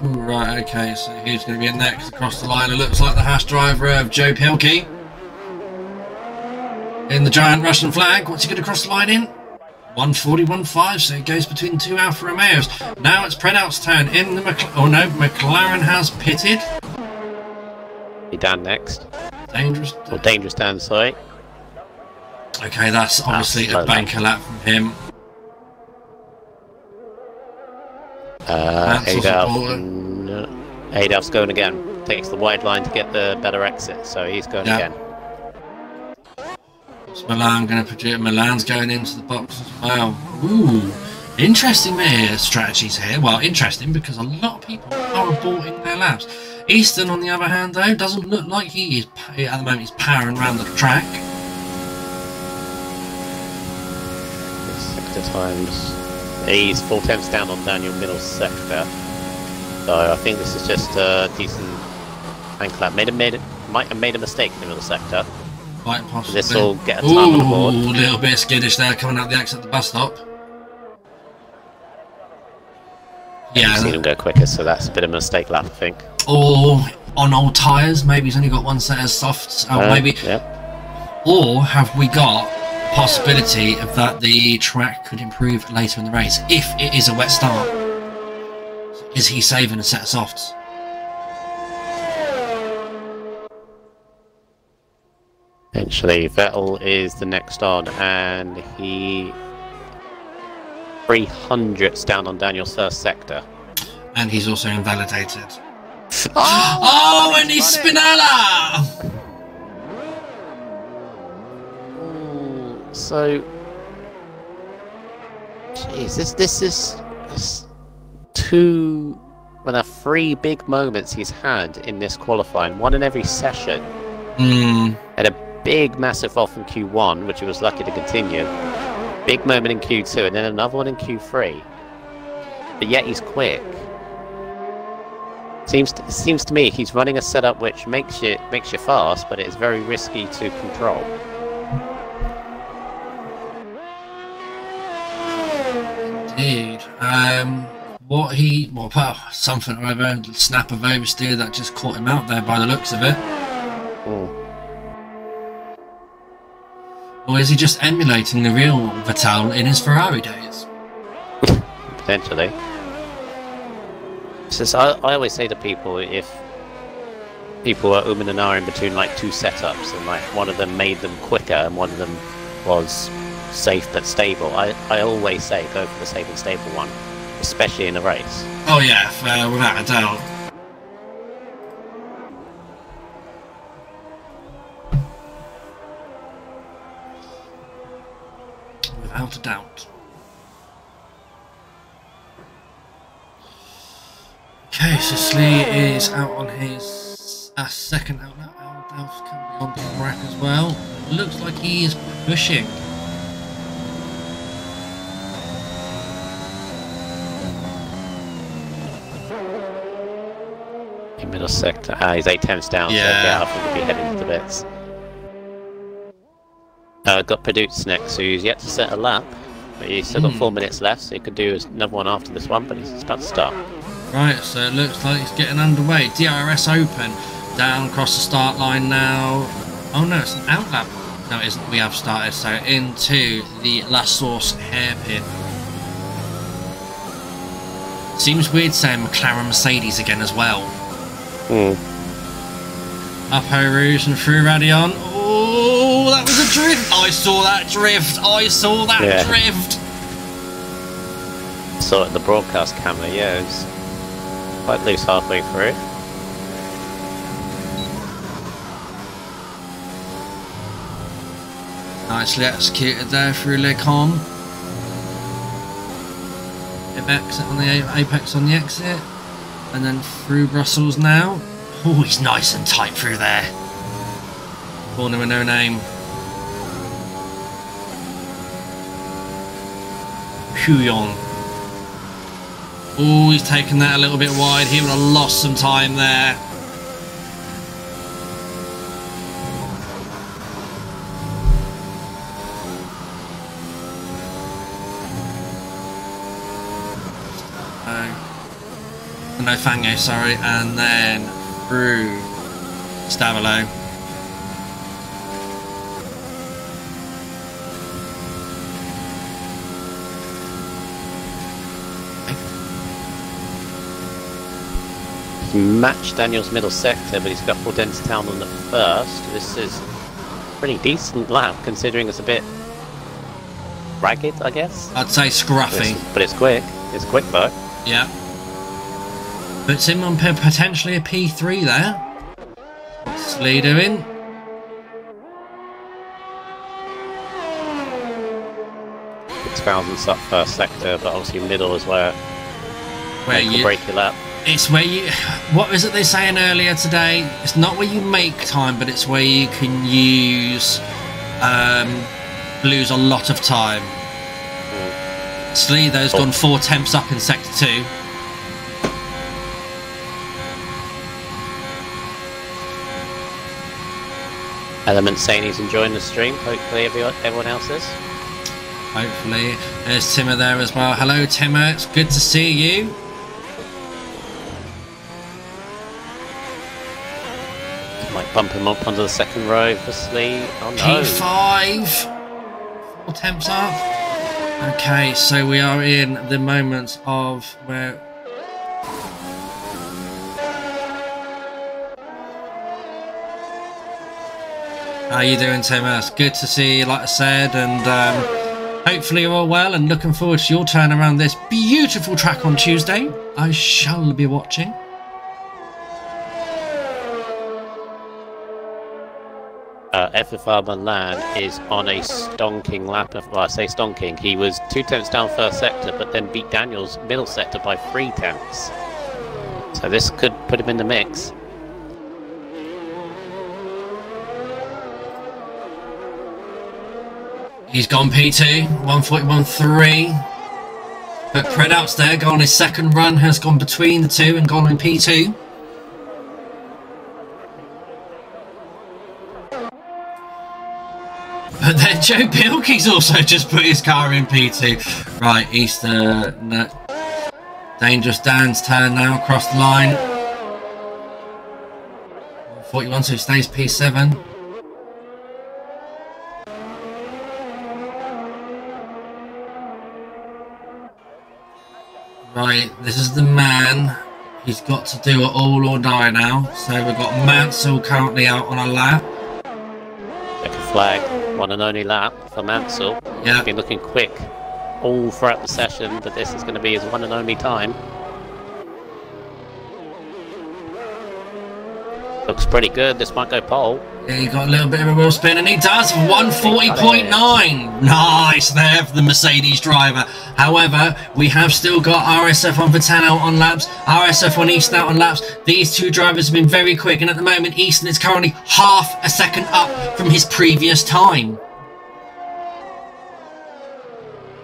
Right, okay, so who's going to be next across the line? It looks like the Haas driver of Joe Pilkey. In the giant Russian flag. What's he going to cross the line in? 141.5, so it goes between 2 Alfa Romeos. Now it's Predout's turn in the McLaren has pitted. Be Dan next. Dangerous. Or dangerous Dan, sorry. Okay, that's obviously a banker lap from him. Adolf's going again. Takes the wide line to get the better exit, so he's going again. What's Milan going to produce? Milan's going into the box as well. Ooh, interesting strategies here. Well, interesting because a lot of people are aborting their laps. Easton, on the other hand, though, doesn't look like he is at the moment. He's powering around the track. Sector times. He's 4/10 down on Daniel middle sector. So I think this is just a decent bank lap. Might have made a mistake in the middle sector. Quite possibly. This will get a time on the board. A little bit skittish there coming out the exit at the bus stop. Yeah, you've seen him go quicker, so that's a bit of a mistake lap, I think. Or on old tyres, maybe he's only got one set of softs. Maybe. Yep. Or have we got possibility of that the track could improve later in the race if it is a wet start? Is he saving a set of softs? Eventually, Vettel is the next on, and he 300s down on Daniel's first sector. And he's also invalidated. Oh, and he's Spinella! So, jeez, this is 3 big moments he's had in this qualifying, one in every session. Had a big massive off in Q1, which he was lucky to continue. Big moment in Q2, and then another one in Q3. But yet he's quick. Seems to me he's running a setup which makes you fast, but it is very risky to control. Indeed. Something or other, snap of oversteer that just caught him out there by the looks of it. Or is he just emulating the real Vettel in his Ferrari days? Potentially. I always say to people, if people are and ahhing between like 2 setups, and like one of them made them quicker and one of them was safe but stable, I always say go for the safe and stable one, especially in a race. Oh yeah, without a doubt. Without a doubt. Okay, so Slee is out on his second outlet. Aldalf's currently on the rack as well. It looks like he is pushing. In middle sector. He's 8/10 down, yeah. So yeah, I think he'll be heading to bits. Got Perdutz next, who's yet to set a lap. But he's still got 4 minutes left, so he could do another one after this one, but he's about to start. Right, so it looks like he's getting underway. DRS open. Down across the start line now. Oh no, it's an out lap. No, it isn't. We have started. So into the La Source hairpin. Seems weird saying McLaren Mercedes again as well. Up Eau Rouge and through Radion. Oh! I saw that drift. I saw that drift. Saw it in the broadcast camera. Yeah, it was quite loose halfway through. Nicely executed there through Lecon. Exit on the apex on the exit, and then through Brussels now. Oh, he's nice and tight through there. Corner with no name. Huyong. Oh, he's taken that a little bit wide. He would have lost some time there. No, Fango, sorry, and then through Stavilo. He's matched Daniel's middle sector, but he's got full density down on the first. This is a pretty decent lap, considering it's a bit ragged, I guess. I'd say scruffy. But it's quick. It's quick, though. Yeah. Puts him on potentially a P3 there. What's Lee doing? It's thousands up first sector, but obviously middle is where you break your lap. It's where you... What was it they saying earlier today? It's not where you make time, but it's where you can lose a lot of time. Slee, though, gone 4 temps up in sector 2. Element saying he's enjoying the stream. Hopefully everyone else is. Hopefully. There's Timmer there as well. Hello, Timmer. It's good to see you. Might bump him up onto the second row for Slee. Oh no. P5. 4 temps up. Okay, so we are in the moment of where... How are you doing, Timmer? It's good to see you, like I said, and hopefully you're all well and looking forward to your turn around this beautiful track on Tuesday. I shall be watching. S05 Milan is on a stonking lap. Well, I say stonking. He was 2 temps down first sector, but then beat Daniel's middle sector by 3 temps. So this could put him in the mix. He's gone P2, 141.3. But Predouts there, gone his second run, has gone between the two and gone in P2. But then Joe Pilkey's also just put his car in P2. Right, Easter, no. Dangerous Dan's turn now, across the line. 41, so he stays P7. Right, this is the man. He's got to do it all or die now. So we've got Mansell currently out on a lap. Checker flag, one and only lap for Mansell. Yeah. He's been looking quick all throughout the session, but this is going to be his one and only time. Looks pretty good. This might go pole. Yeah, he got a little bit of a wheel spin, and he does 140.9. Nice there for the Mercedes driver. However, we have still got RSF1 for 10 out on laps, RSF1 Easton out on laps. These two drivers have been very quick, and at the moment, Easton is currently half a second up from his previous time.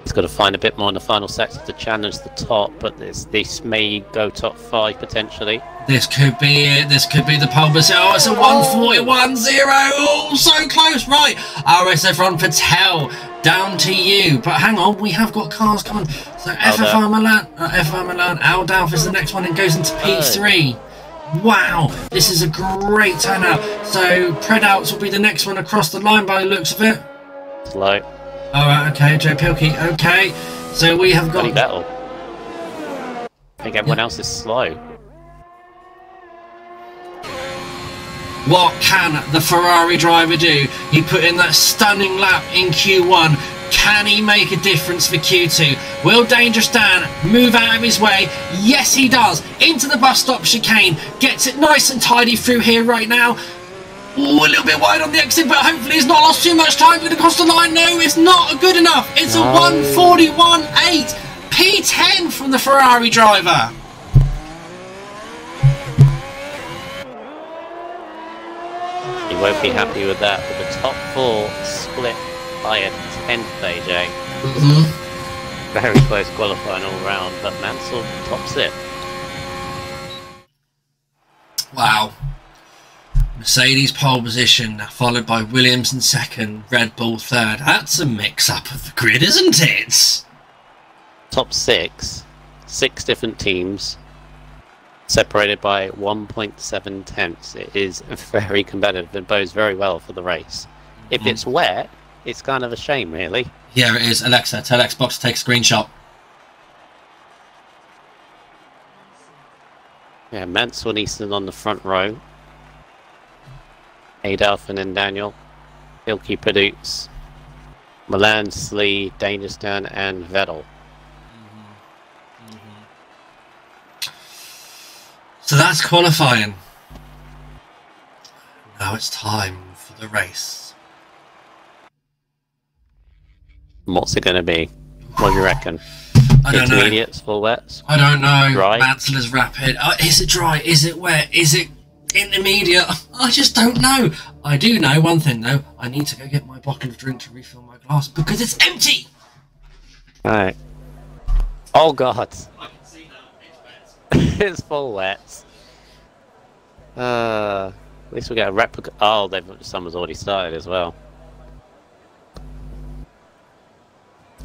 He's got to find a bit more in the final sector to challenge the top, but this may go top 5 potentially. This could be it. This could be the pole. But oh, it's a 141.0. Oh, so close. Right. RSF1 Patel, down to you. But hang on, we have got cars coming. So F05 Milan, Aldalf is the next one and goes into P3. Wow, this is a great turnout. So Predouts will be the next one across the line by the looks of it. Slow. Alright, okay, Joe Pilkey, okay. So we have got... Battle. I think everyone else is slow. What can the Ferrari driver do? He put in that stunning lap in Q1. Can he make a difference for Q2? Will Dangerous Dan move out of his way? Yes, he does. Into the bus stop chicane. Gets it nice and tidy through here right now. Ooh, a little bit wide on the exit, but hopefully he's not lost too much time going across the line. No, it's not good enough. It's a 1:41.8. P10 from the Ferrari driver. You won't be happy with that, but the top 4 split by a 10th, AJ. Very close qualifying all round, but Mansell tops it. Wow. Mercedes pole position, followed by Williams in second, Red Bull third. That's a mix-up of the grid, isn't it? Top 6 different teams, separated by 1.7 tenths. It is very competitive and bodes very well for the race. If it's wet, it's kind of a shame, really. Yeah, it is. Alexa, tell Xbox to take a screenshot. Yeah, Mansell and Easton on the front row. Adolf and then Daniel. Hilke Produce. Milan, Slee, Dangerous Dan and Vettel. So that's qualifying. Now it's time for the race. What's it going to be? What do you reckon? I don't know. Intermediates, full wets? I don't know. Dry? Mansell is rapid. Is it dry? Is it wet? Is it intermediate? I just don't know. I do know one thing though. I need to go get my bottle of drink to refill my glass because it's empty. Alright. Oh god. It's full wets. At least we get a replica. Oh, summer's already started as well.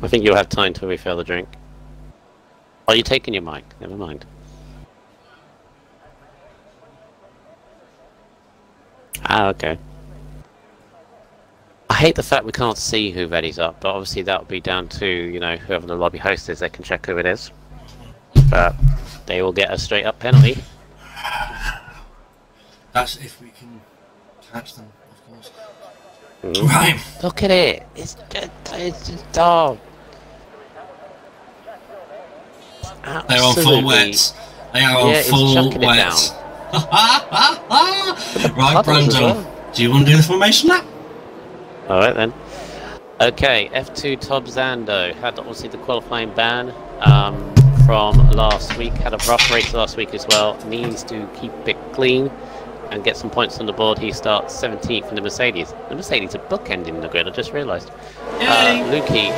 I think you'll have time to refill the drink. Oh, you're taking your mic. Never mind. Ah, okay. I hate the fact we can't see who Vetti's up, but obviously that'll be down to, you know, whoever the lobby host is. They can check who it is. But they will get a straight up penalty. That's if we can catch them, of course. Right. Look at it. It's just dog. They're on full wets. They are on full wets. Right, Brandon. Do you want to do the formation lap? Alright then. Okay, F2 Tob Zando had obviously the qualifying ban from last week. Had a rough race last week as well. Needs to keep it clean and get some points on the board. He starts 17th in the Mercedes. The Mercedes are bookending the grid, I just realised. Lukey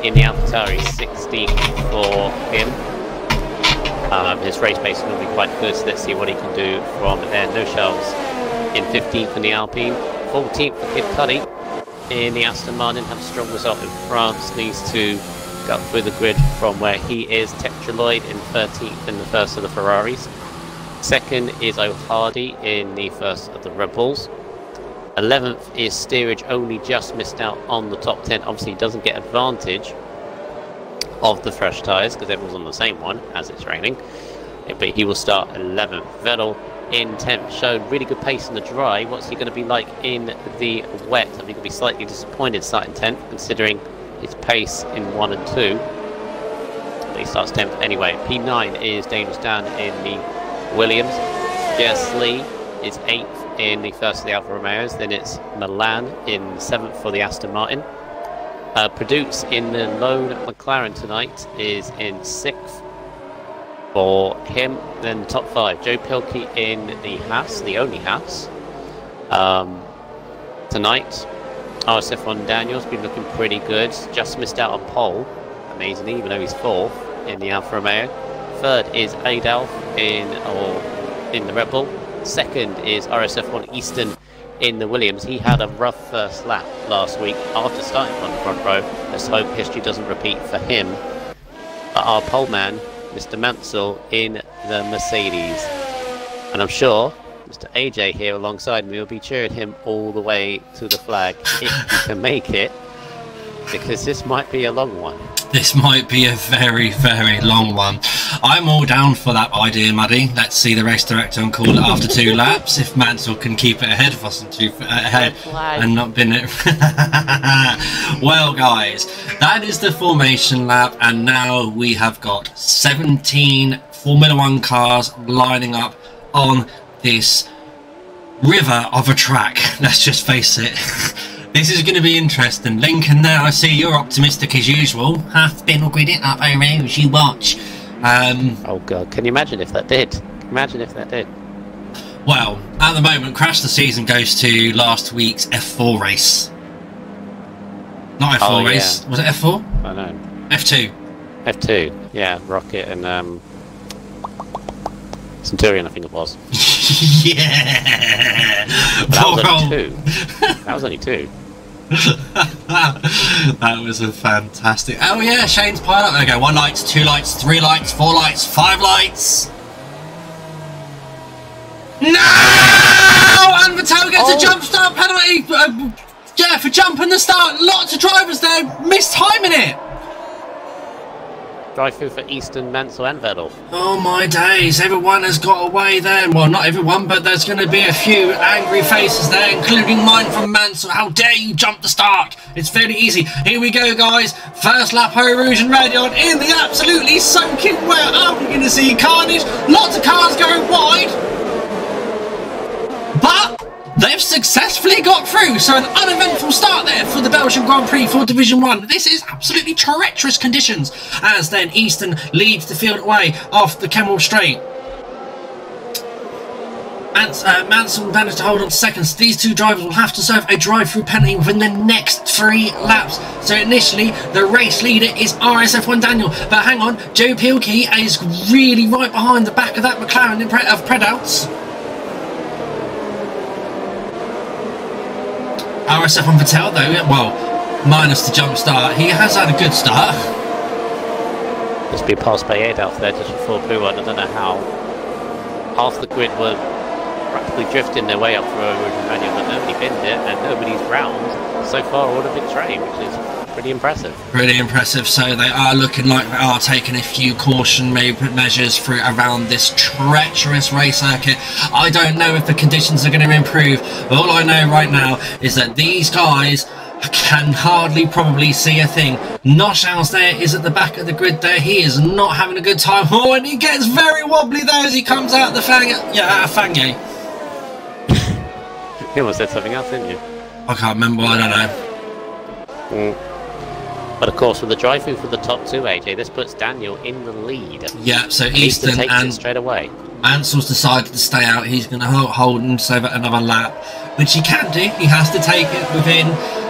in the AlphaTauri, 16th for him. His race pace is going to be quite good, so let's see what he can do from there. No shells in 15th in the Alpine. 14th for Kid Cudi in the Aston Martin. Had a strong result in France. Needs to go through the grid from where he is. Tetraloid in 13th in the first of the Ferraris. Second is O'Hardy in the first of the Red Bulls. 11th is Steerage, only just missed out on the top 10. Obviously he doesn't get advantage of the fresh tyres because everyone's on the same one as it's raining. But he will start 11th. Vettel in 10th, showed really good pace in the dry. What's he going to be like in the wet? I think he'll be slightly disappointed starting 10th considering his pace in 1 and 2. But he starts 10th anyway. P9 is Dangerous Dan in the Williams. Jess Lee is 8th in the first of the Alfa Romeos. Then it's Milan in 7th for the Aston Martin. Produce in the lone McLaren tonight is in 6th for him. Then top 5, Joe Pilkey in the Haas, the only Haas. Tonight, RSF1 Daniel's been looking pretty good. Just missed out on pole, amazingly, even though he's 4th in the Alfa Romeo. 3rd is Adolf in the Red Bull. 2nd is RSF1 Easton in the Williams. He had a rough first lap last week after starting on the front row. Let's hope history doesn't repeat for him. But our pole man, Mr. Mansell in the Mercedes. And I'm sure Mr. AJ here alongside me will be cheering him all the way to the flag if he can make it, because this might be a long one. This might be a very, very long one. I'm all down for that idea, Muddy. Let's see the race director and call it after 2 laps. If Mansell can keep it ahead of us and not bin it. Well, guys, that is the formation lap, and now we have got 17 Formula 1 cars lining up on this river of a track. Let's just face it. This is going to be interesting. Lincoln, there, I see you're optimistic as usual. Half bin will grid it up, oh Rose, you watch. Oh god, can you imagine if that did? Imagine if that did. Well, at the moment, Crash the Season goes to last week's F4 race. Not F4 race, yeah. Was it F4? I know. F2. F2, yeah, Rocket and Centurion, I think it was. Yeah! That was only 2. That was only 2. That was a fantastic. Oh yeah, Shane's pilot. Okay, 1 light, 2 lights, 3 lights, 4 lights, 5 lights. No! And Vettel gets a jump start penalty. Yeah, for jumping the start. Lots of drivers there mistiming it. Drive through for Easton, Mansell and Vettel. Oh my days, everyone has got away there. Well, not everyone, but there's going to be a few angry faces there, including mine from Mansell. How dare you jump the start? It's fairly easy. Here we go, guys. First lap, Eau Rouge and Radion in the absolutely soaking wet. Are we going to see carnage? Lots of cars going wide. But they've successfully got through, so an uneventful start there for the Belgian Grand Prix for Division 1. This is absolutely treacherous conditions, as then Easton leads the field away off the Kemmel Straight. Mansell managed to hold on to seconds. These 2 drivers will have to serve a drive-through penalty within the next 3 laps. So initially, the race leader is RSF1 Daniel. But hang on, Joe Pilkey is really right behind the back of that McLaren of Predouts. RSF1 Vettel though, well, minus the jump start, he has had a good start. Just been passed by Adolf there just before P1. I don't know how. Half the grid were practically drifting their way up for Eau Rouge and Radion, but nobody binned it and nobody's round so far all of Victory, which is pretty impressive. Pretty impressive. So they are looking like they are taking a few caution measures through around this treacherous race circuit. I don't know if the conditions are going to improve. All I know right now is that these guys can hardly probably see a thing. Noshals there is at the back of the grid there. He is not having a good time. Oh, and he gets very wobbly there as he comes out the Fangye. You almost said something else, didn't you? I can't remember, I don't know. But of course, with the drive-through for the top 2, AJ, this puts Daniel in the lead. Yeah, so Easton takes it straight away. Mansell's decided to stay out. He's going to hold and save another lap, which he can do. He has to take it within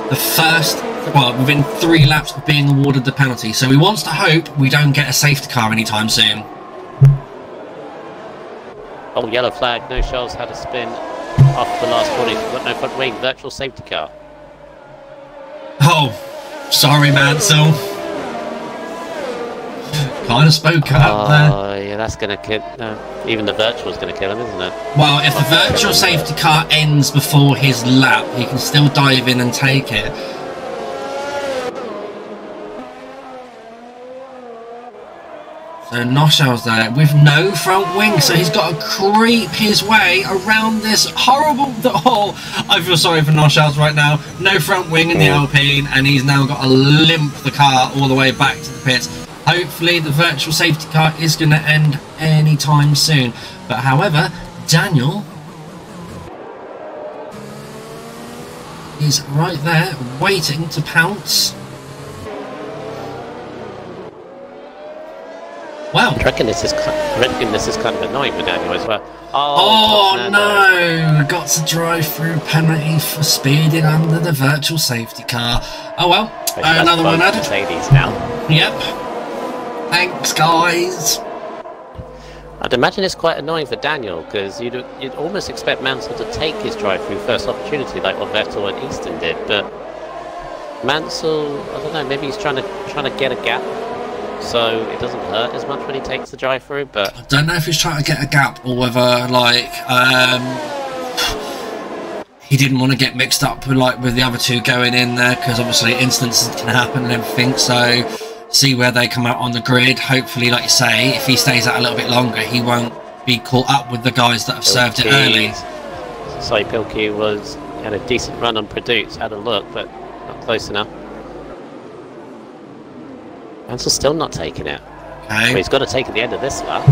the first, well, within 3 laps of being awarded the penalty. So he wants to hope we don't get a safety car anytime soon. Oh, yellow flag. No Charles had a spin after the last corner. He's got no front wing. Virtual safety car. Oh. Sorry, Mansell. Kind of spoke up there. Oh, yeah, that's going to kill... No, even the virtual's going to kill him, isn't it? Well, if the virtual safety car ends before his lap, he can still dive in and take it. So Noshal's there with no front wing, so he's got to creep his way around this horrible... I feel sorry for Noshals right now. No front wing in the Alpine, and he's now got to limp the car all the way back to the pits. Hopefully the virtual safety car is going to end anytime soon. But however, Daniel is right there waiting to pounce. Wow. I reckon this is kind of annoying for Daniel as well. Oh no! Got to drive through penalty for speeding under the virtual safety car. Oh well, another one added. Mercedes now. Yep. Thanks, guys. I'd imagine it's quite annoying for Daniel because you'd almost expect Mansell to take his drive-through first opportunity, like what Vettel and Easton did. But Mansell, I don't know, maybe he's trying to get a gap, so it doesn't hurt as much when he takes the drive-through. But I don't know if he's trying to get a gap or whether like he didn't want to get mixed up with the other two going in there, because obviously instances can happen and everything. So see where they come out on the grid. Hopefully, like you say, if he stays out a little bit longer, he won't be caught up with the guys that have served it early. Sorry, Pilkey had a decent run on Produce, had a look, but not close enough. Mansell's still not taking it. Okay. Well, he's got to take at the end of this one.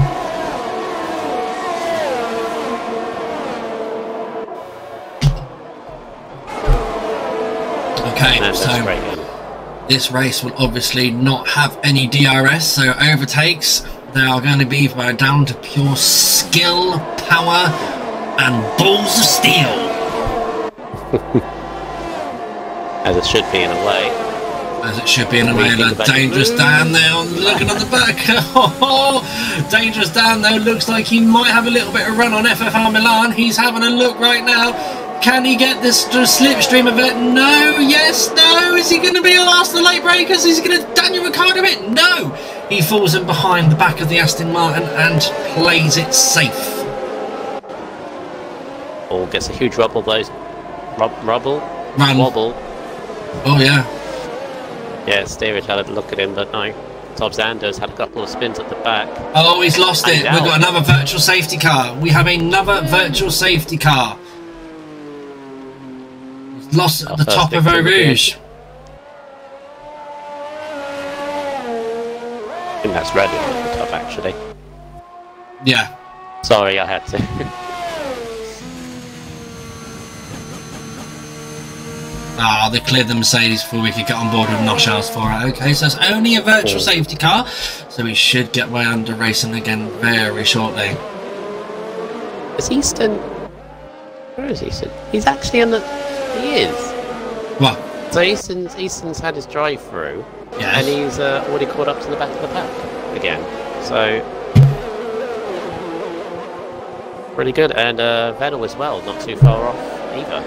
Okay, so this race will obviously not have any DRS, so overtakes, they are going to be down to pure skill, power, and balls of steel. As it should be in a way. As it should be in a way. Dangerous Dan there, looking on the back. Dangerous Dan though looks like he might have a little bit of run on FFR Milan. He's having a look right now. Can he get this slipstream of it? No, yes, no. Is he going to be last of the late breakers? Is he going to Daniel Ricciardo it? No. He falls in behind the back of the Aston Martin and plays it safe. Or gets a huge rubble, those. Wobble. Oh yeah. Yeah, Steerage had a look at him, but no. Tom Sanders had a couple of spins at the back. Oh, he's lost it. We've got another virtual safety car. We have another virtual safety car. He's lost at the top of Eau Rouge. I think that's Reddit at the top, actually. Yeah. Sorry, I had to. Ah, they cleared the Mercedes before we could get on board with Noshals for it. Okay, so it's only a virtual safety car, so we should get way under racing again very shortly. Is Easton... Where is Easton? He's actually in the... He is. What? So Easton's had his drive-through, yes, and he's already caught up to the back of the pack again. So... Pretty good, and Vettel as well, not too far off either.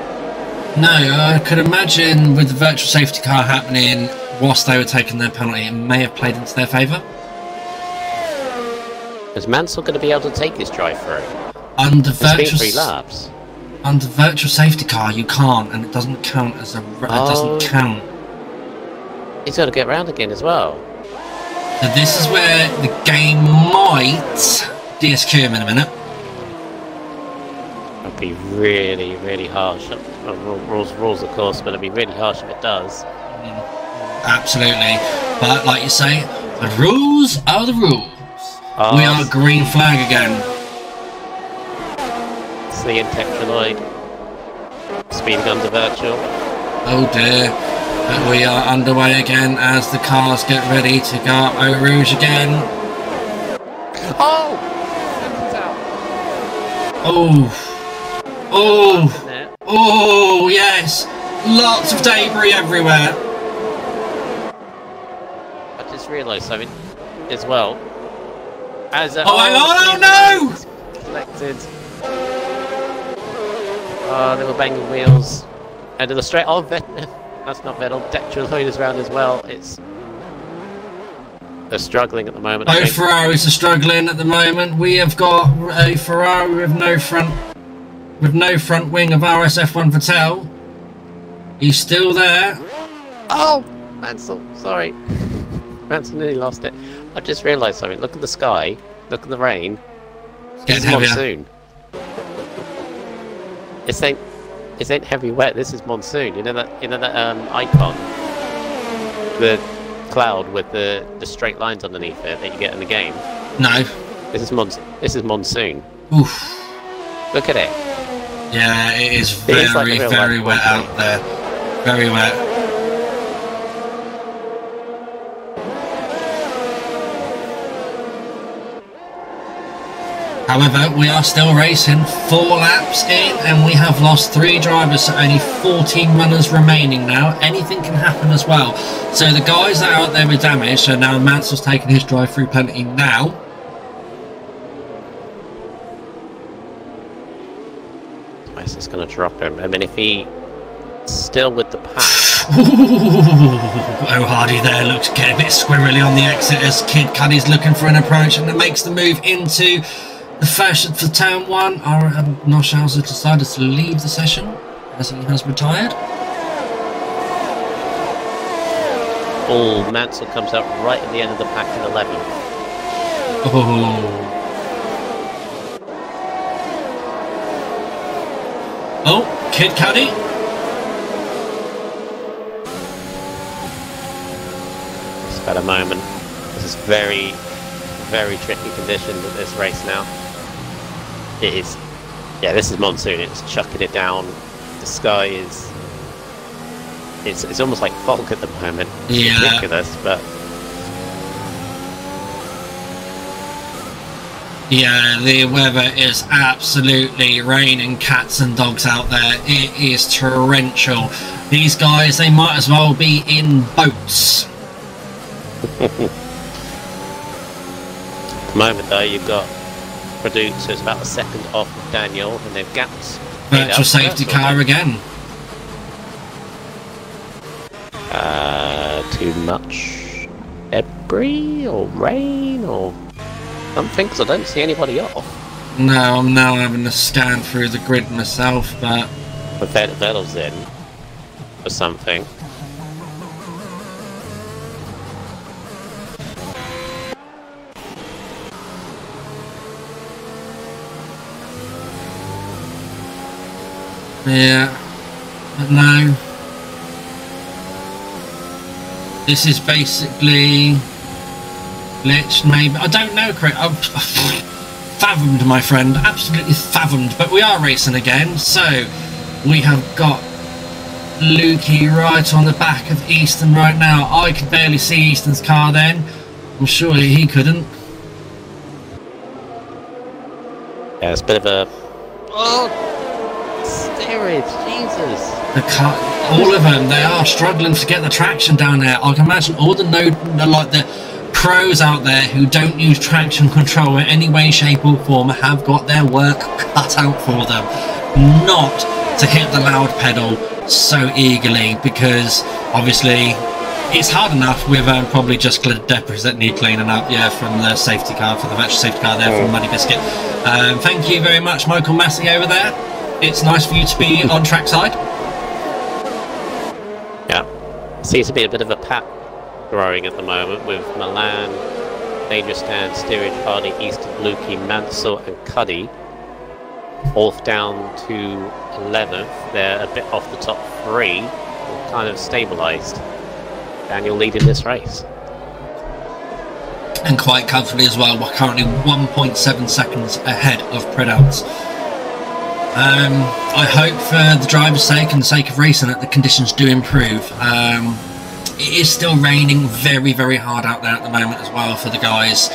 No, I could imagine with the virtual safety car happening whilst they were taking their penalty, it may have played into their favour. Is Mansell going to be able to take his drive-through? Under virtual 3 laps. Under virtual safety car, you can't, and it doesn't count as a. It doesn't count. He's got to get round again as well. So this is where the game might DSQ him in a minute. It'd be really, really harsh. Rules, of course, but it'd be really harsh if it does. Absolutely. But like you say, the rules are the rules. We are green flag again. It's the Intectronoid. Speeding under virtual. Oh dear. But we are underway again as the cars get ready to go up Eau Rouge again. Oh! Oh! Oh! Oh, yes! Lots of debris everywhere. I just realised something as well. As oh no! Collected. Oh, they were banging wheels. End of the straight. Oh, that's not Vettel. Dectronoid is round as well. They're struggling at the moment. Both Ferraris are struggling at the moment. We have got a Ferrari with no front wing of RSF1 Vettel. He's still there. Oh, Mansell, sorry. Mansell nearly lost it. I just realised something. Look at the sky. Look at the rain. It's monsoon. This ain't heavy wet. This is monsoon. You know that icon, the cloud with the straight lines underneath it that you get in the game. No. This is monsoon. Oof. Look at it. Yeah, it is very wet out there. Very wet. However, we are still racing 4 laps in, and we have lost 3 drivers, so only 14 runners remaining now. Anything can happen as well. So the guys that are out there with damage, so now Mansell's taking his drive-through penalty now. Is this going to drop him? I mean, if he's still with the pack. Oh, Hardy there looks get a bit squirrely on the exit as Kid Cuddy's looking for an approach, and it makes the move into the fashion for turn 1. Our Noshals has decided to leave the session as he has retired. Oh, Mansell comes out right at the end of the pack in 11th. Oh, Kid Cudi. It's about a moment. This is very, very tricky conditions at this race now. It is, yeah, this is monsoon. It's chucking it down. The sky is, it's almost like fog at the moment. It's ridiculous, but yeah, the weather is absolutely raining cats and dogs out there. It is torrential. These guys, they might as well be in boats. At the moment though, you've got Produce, who's about a second off of Daniel, and they've gapped. Virtual safety car again. Too much debris or rain or something, because I don't see anybody off. No, I'm now having to scan through the grid myself, but Vettel's in for something. Yeah, but no. This is basically glitched, maybe. I don't know, Craig. I've fathomed, my friend. Absolutely fathomed. But we are racing again, so we have got Lukey right on the back of Easton right now. I could barely see Easton's car then. I'm sure he couldn't. Yeah, it's a bit of a... Oh! Steerage, Jesus! The car, all of them, they are struggling to get the traction down there. I can imagine all the pros out there who don't use traction control in any way, shape or form have got their work cut out for them. Not to hit the loud pedal so eagerly, because obviously it's hard enough with probably just debris that need cleaning up, yeah, from the safety car, for the virtual safety car there from Muddy Biscuit. Thank you very much, Michael Massey over there. It's nice for you to be on trackside. Yeah, seems to be a bit of a pack growing at the moment with Milan, Dangerous Dan, Steerage, Hardy, Easton, Lukey, Mansell and Cuddy all down to 11th. They're a bit off the top three, kind of stabilised. Daniel leading this race. And quite comfortably as well. We're currently 1.7 seconds ahead of Predouts. I hope for the driver's sake and the sake of racing that the conditions do improve. It is still raining very, very hard out there at the moment as well for the guys.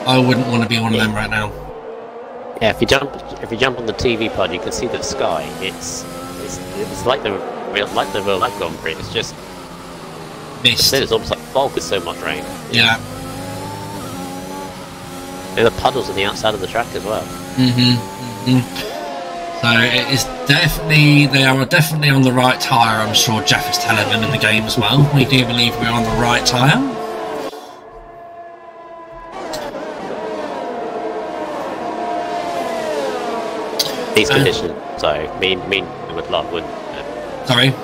I wouldn't want to be one of them right now. Yeah, if you jump on the TV pod, you can see the sky. It's like the real life Grand Prix. It's just mist. It's almost like fog with so much rain. Yeah. There are puddles on the outside of the track as well. So it is definitely, they are definitely on the right tyre. I'm sure Jeff is telling them in the game as well. We do believe we're on the right tyre. These conditions, so mean would love, wouldn't Sorry?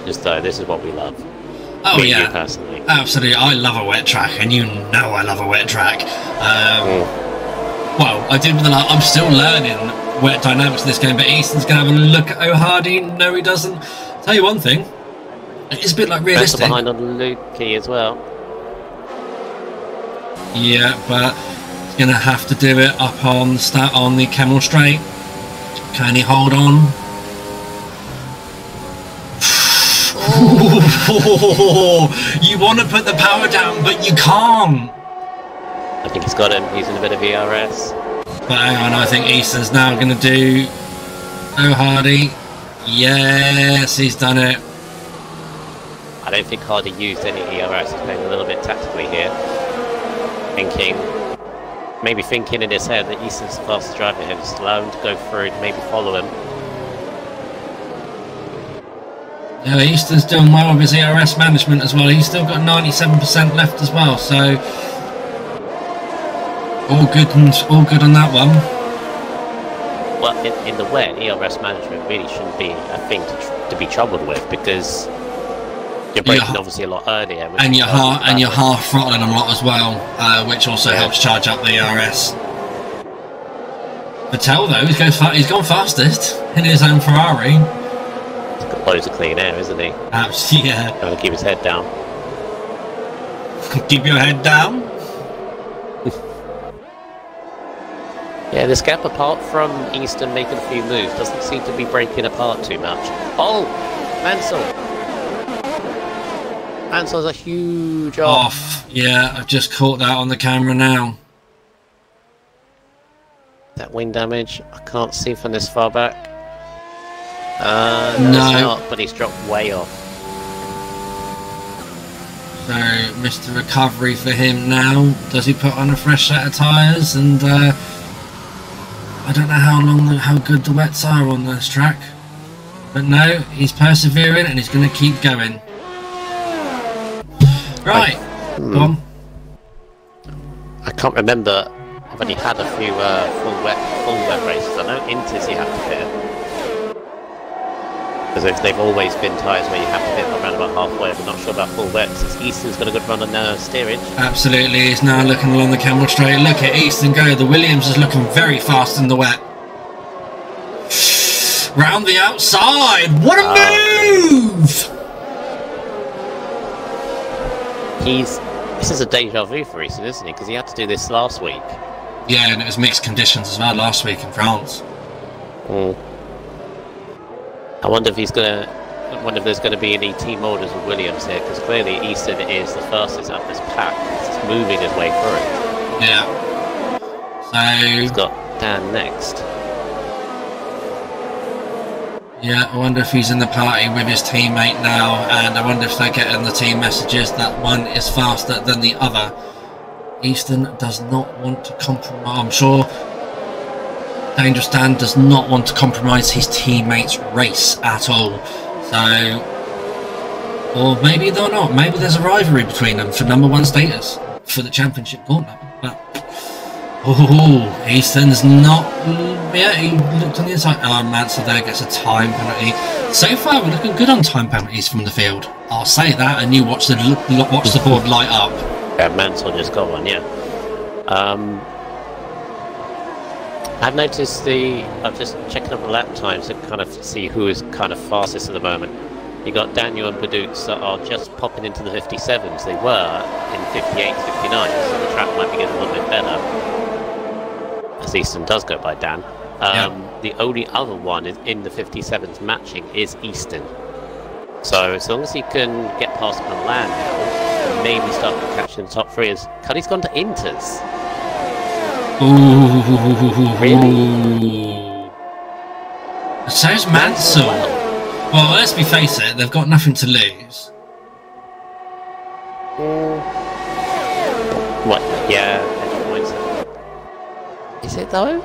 Just this is what we love. Oh me yeah, and you personally. Absolutely. I love a wet track, and you know I love a wet track. Well, I did with the last. I'm still learning wet dynamics of this game, but Easton's going to have a look at O'Hardy. No, he doesn't. Tell you one thing, it's a bit like realistic. Behind on Lukey as well. Yeah, but he's going to have to do it up on the Camel Straight. Can he hold on? You want to put the power down, but you can't. I think he's got him. He's in a bit of ERS. But hang on, I think Easton's now going to do O'Hardy. Yes, he's done it. I don't think Hardy used any ERS. He's playing a little bit tactically here. Maybe thinking in his head that Easton's the fastest driver here. Just allow him to go through and maybe follow him. Yeah, Easton's doing well with his ERS management as well. He's still got 97% left as well, so all good on that one. Well, in the wet, ERS management really shouldn't be a thing to be troubled with, because you're braking obviously a lot earlier, and you're half throttling a lot as well, which also helps charge up the ERS. Vettel though, he's gone fastest in his own Ferrari. He's got loads of clean air, isn't he? Absolutely, yeah. Got to keep his head down. Keep your head down. Yeah, this gap, apart from Easton making a few moves, doesn't seem to be breaking apart too much. Oh, Mansell. Mansell's a huge off. Yeah, I've just caught that on the camera now. That wing damage, I can't see from this far back. No, it's not, but he's dropped way off. So, Mr. Recovery for him now. Does he put on a fresh set of tyres? And I don't know how good the wets are on this track. But no, he's persevering and he's going to keep going. Right, go on. I can't remember. I've only had a few full wet races. I know Inters you have to fit. Because if they've always been tyres where you have to fit around about halfway. I'm not sure about full wets. Easton's got a good run on steerage. Absolutely, he's now looking along the camel straight. Look at Easton go. The Williams is looking very fast in the wet. Round the outside. What a move! This is a deja vu for Easton, isn't he? Because he had to do this last week. Yeah, and it was mixed conditions as well last week in France. I wonder if there's going to be any team orders with Williams here, because clearly Easton is the fastest up this pack. He's moving his way through. Yeah. So he's got Dan next. Yeah, I wonder if he's in the party with his teammate now, and I wonder if they're getting the team messages that one is faster than the other. Easton does not want to compromise. I'm sure Dangerous Dan does not want to compromise his teammates' race at all. So, or maybe they're not. Maybe there's a rivalry between them for #1 status for the championship gauntlet. But oh, Easton's not. Yeah, he looked on the inside. Oh, Mansell there gets a time penalty. So far, we're looking good on time penalties from the field. I'll say that, and you watch the board light up. Yeah, Mansell just got one. Yeah. I've noticed I'm just checking up the lap times to kind of see who is kind of fastest at the moment. You got Daniel and Badoots that are just popping into the 57s. They were in 58s, 59s, so the track might be getting a little bit better. As Easton does go by Dan. The only other one in the 57s matching is Easton. So as long as he can get past Milan now, and maybe start catching the top three, as Cuddy's gone to Inters. Ooh. Really? So's Mansell. Well, let's be face it, they've got nothing to lose. What? Yeah. Is it though?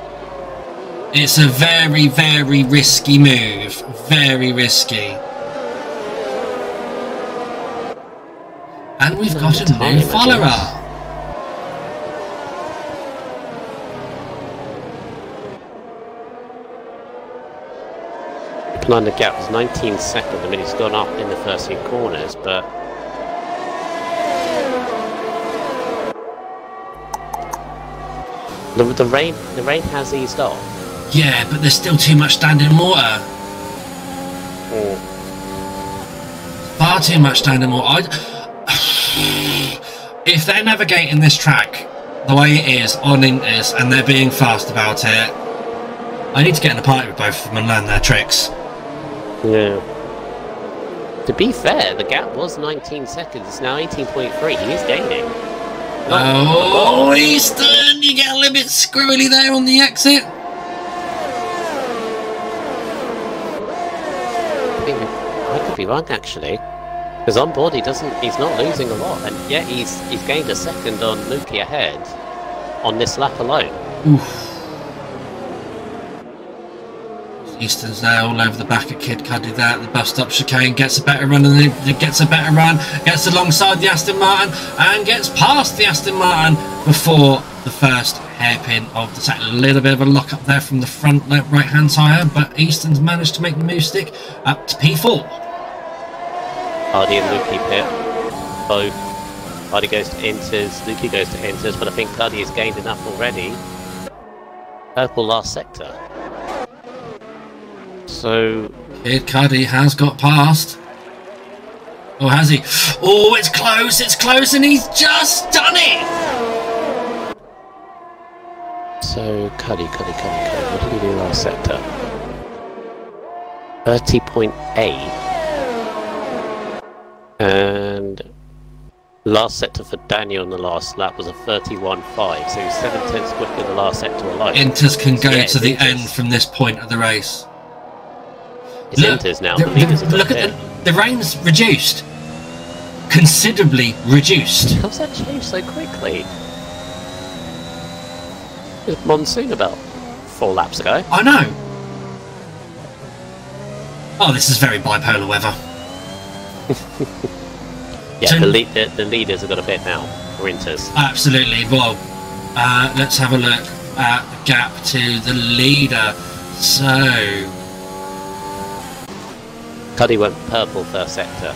It's a very, very risky move. Very risky. And we've got a new follower. On the gap was 19 seconds. I mean, it's gone up in the first few corners, but the rain has eased off. Yeah, but there's still too much standing water. Far too much standing water. If they're navigating this track the way it is on Inters and they're being fast about it, I need to get in the party with both of them and learn their tricks. Yeah. To be fair, the gap was 19 seconds. It's now 18.3. He is gaining. Oh, Easton, you get a little bit squirrely there on the exit. I could be wrong actually, because on board he's not losing a lot, and yet he's gained a second on Luki ahead on this lap alone. Oof. Easton's there all over the back of Kid Cuddy there at the bus stop chicane, gets a better run gets alongside the Aston Martin and gets past the Aston Martin before the first hairpin of the set. A little bit of a lock up there from the front right hand tyre, but Easton's managed to make the move stick up to P4. Hardy and Lukey pit. Both. Hardy goes to enters, Lukey goes to enters, but I think Hardy has gained enough already. Purple last sector. So Kid Cudi has got past. Oh, has he? Oh, it's close, and he's just done it! So, Cudi, what did he do last sector? 30.8. And last sector for Daniel in the last lap was a 31.5, so he was 7/10 quicker in the last sector alone. Inters can go to the end from this point of the race. It's Inters now. Look at the rain's reduced. Considerably reduced. How's that changed so quickly? It was monsoon about 4 laps ago. I know. Oh, this is very bipolar weather. Yeah, so, the leaders have got a bit now, for Inters. Absolutely. Well, let's have a look at the gap to the leader. So Cudi went purple first sector.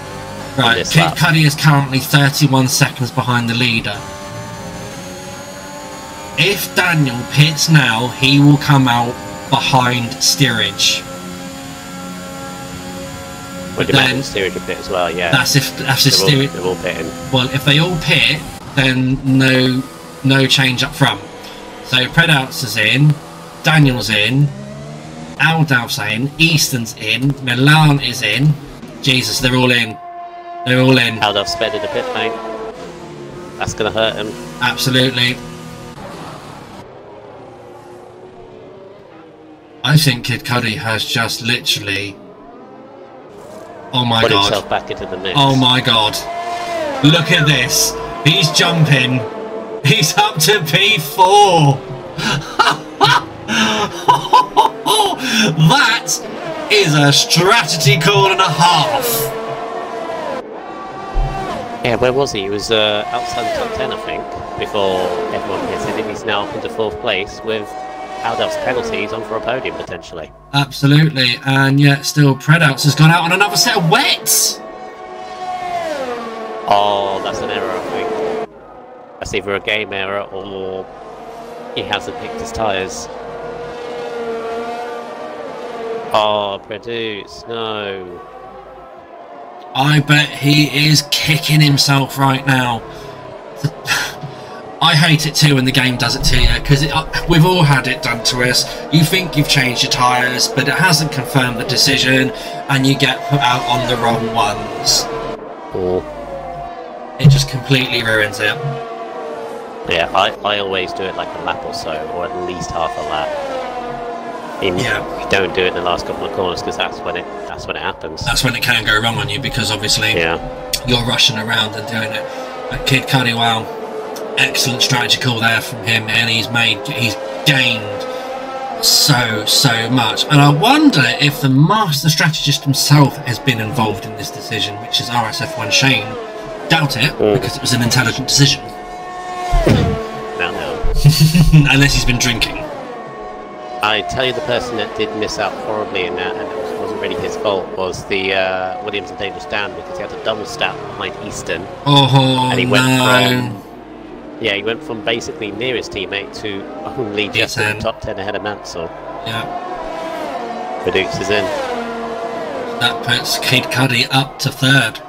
Right, Kid Cudi is currently 31 seconds behind the leader. If Daniel pits now, he will come out behind Steerage. Well, then Steerage will pit as well, yeah. That's if Steerage. They're all pitting. Well, if they all pit, then no change up front. So Predouts is in, Daniel's in, Aldalf's in, Easton's in, Milan is in. Jesus, they're all in. They're all in. Aldalf sped in the pit lane. That's going to hurt him. Absolutely. I think Kid Cudi has just literally... Oh my god. Put himself back into the mix. Oh my god. Look at this. He's jumping. He's up to P4. That is a strategy call and a half. Yeah, where was he? He was outside the top 10, I think, before everyone hits it. He's now up into 4th place with Aldalf's penalties on for a podium, potentially. Absolutely, and yet still Predouts has gone out on another set of wets! Oh, that's an error, I think. That's either a game error or he hasn't picked his tyres. Oh, Predouts, no. I bet he is kicking himself right now. I hate it too when the game does it to you, because we've all had it done to us. You think you've changed your tyres, but it hasn't confirmed the decision, and you get put out on the wrong ones. Oh. It just completely ruins it. Yeah, I always do it like a lap or so, or at least half a lap. You don't do it in the last couple of corners, because that's when it happens. That's when it can go wrong on you, because obviously you're rushing around and doing it. But Kid Cudi, wow, excellent strategy call there from him, and he's gained so much. And I wonder if the master strategist himself has been involved in this decision, which is RSF1 Shane. Doubt it, because it was an intelligent decision. No. Unless he's been drinking. I tell you, the person that did miss out horribly in that, and it wasn't really his fault, was the Williams and Dangerous Dan, because he had a double stab behind Easton. Oh, and he went he went from basically nearest teammate to only just in the top 10 ahead of Mansell. Yeah. Predouts is in. That puts Kid Cudi up to 3rd.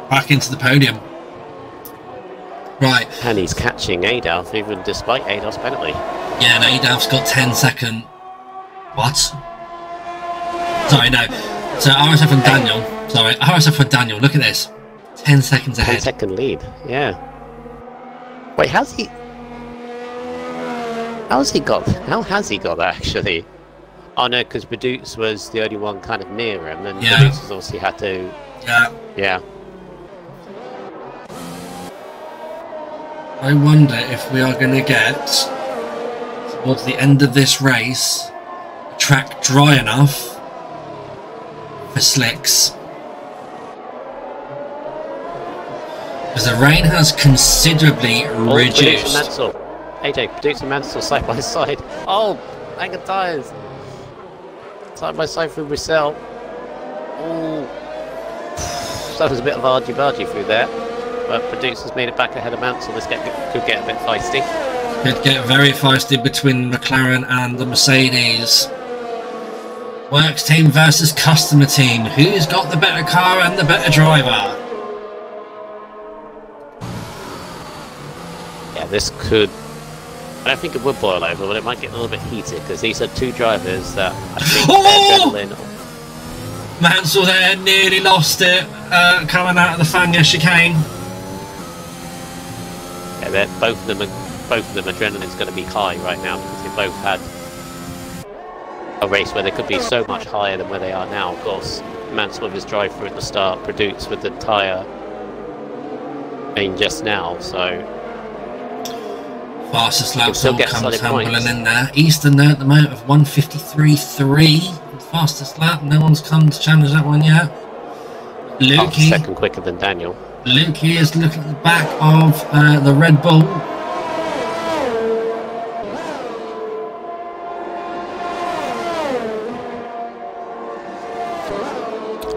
Back into the podium. Right. And he's catching Adolf, even despite Adolf's penalty. Yeah, and Adolf's got 10 second... What? Sorry, no. So RSF and Daniel... Sorry, RSF and Daniel, look at this. 10 seconds ahead. 10 second lead, yeah. Wait, how has he got that, actually? Oh no, because Predouts was the only one kind of near him, and Predouts obviously had to... Yeah. I wonder if we are going to get, towards the end of this race, a track dry enough for slicks. Because the rain has considerably reduced. AJ, Producer and Mansell side by side. Oh, anchor tyres. Side by side through Brissell. Oh, that was a bit of argy-bargy through there. But Producer's made it back ahead of Mansell. This could get a bit feisty. Could get very feisty between McLaren and the Mercedes. Works team versus customer team. Who's got the better car and the better driver? Yeah, this could... I don't think it would boil over, but it might get a little bit heated, because these are two drivers that I think their adrenaline... Mansell there, nearly lost it, coming out of the Fania chicane. Yeah, both of them adrenaline's going to be high right now, because they both had a race where they could be so much higher than where they are now. Of course, Mansell with his drive through at the start, Produce with the tyre main just now, so... Fastest lap still comes tumbling in there. Easton there at the moment of 1:53.3. Fastest lap. No one's come to challenge that one yet. Lukey, second quicker than Daniel. Lukey is looking at the back of the Red Bull.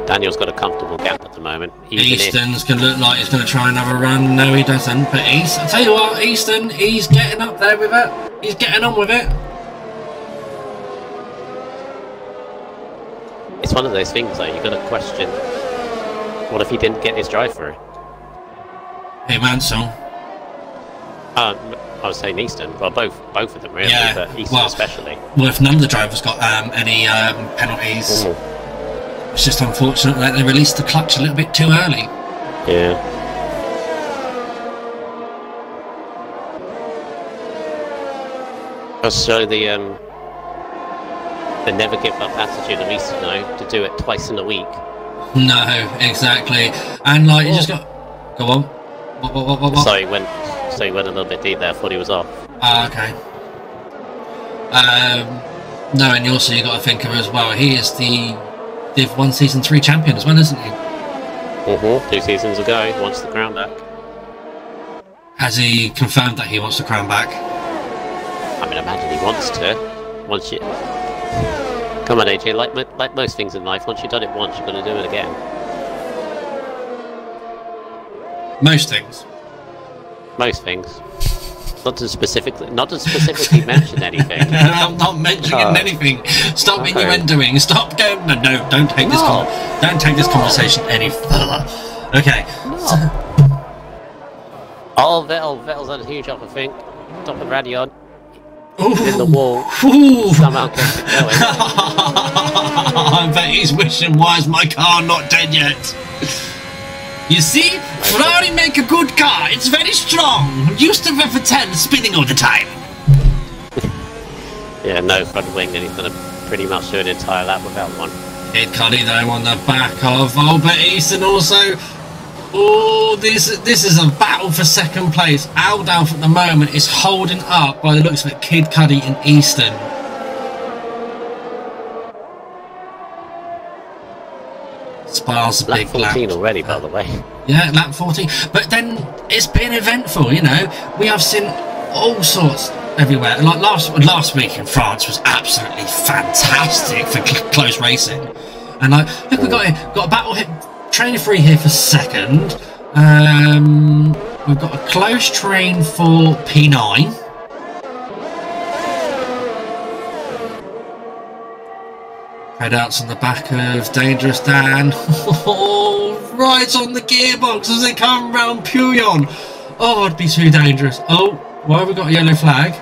Daniel's got a comfortable gap at the moment. Easton's going to look like he's going to try another run. No, he doesn't. But I tell you what, Easton, he's getting up there with it. He's getting on with it. It's one of those things, though. You've got to question, what if he didn't get his drive through? Hey, Mansell. I was saying Easton. Well, both of them, really. Yeah, but Easton especially. Well, if none of the drivers got any penalties... It's just unfortunate that they released the clutch a little bit too early. Yeah. So the never give up attitude of Easton, though, to do it twice in a week. No, exactly. And like you just got go on. What? So he went a little bit deep there. I thought he was off. Ah, okay. No, and also you got to think of as well. He is the Div 1 Season 3 champion as well, isn't he? 2 seasons ago, he wants the crown back. Has he confirmed that he wants the crown back? I mean, I imagine he wants to. Once you... Come on, AJ, like most things in life, once you've done it once, you're going to do it again. Most things? Most things. Not to specifically mention anything. I'm not mentioning anything. Stop innuendoing. Stop going. No, don't take this. Don't take this conversation any further. Okay. No. Oh, Vettel's had a huge up, I think. Top of Radion. In the wall. Somehow kept it going. I bet he's wishing, why is my car not dead yet? You see, Ferrari make a good car. It's very strong. Used to Rev 10 spinning all the time. Yeah, no front wing, and he's going to pretty much do an entire lap without one. Kid Cuddy though on the back of Albert Easton also. Oh, this is a battle for second place. Aldalf at the moment is holding up by the looks of it. Kid Cuddy and Easton. Spa's a big lap 14 already, by the way. Yeah, lap 14. But then it's been eventful, you know. We have seen all sorts everywhere. Like last week in France was absolutely fantastic for close racing. And like, look, we've got a battle hit train free here for second. We've got a close train for P9. Headouts on the back of Dangerous Dan. Oh, right on the gearbox as they come round Puyon. Oh, it'd be too dangerous. Oh, why have we got a yellow flag?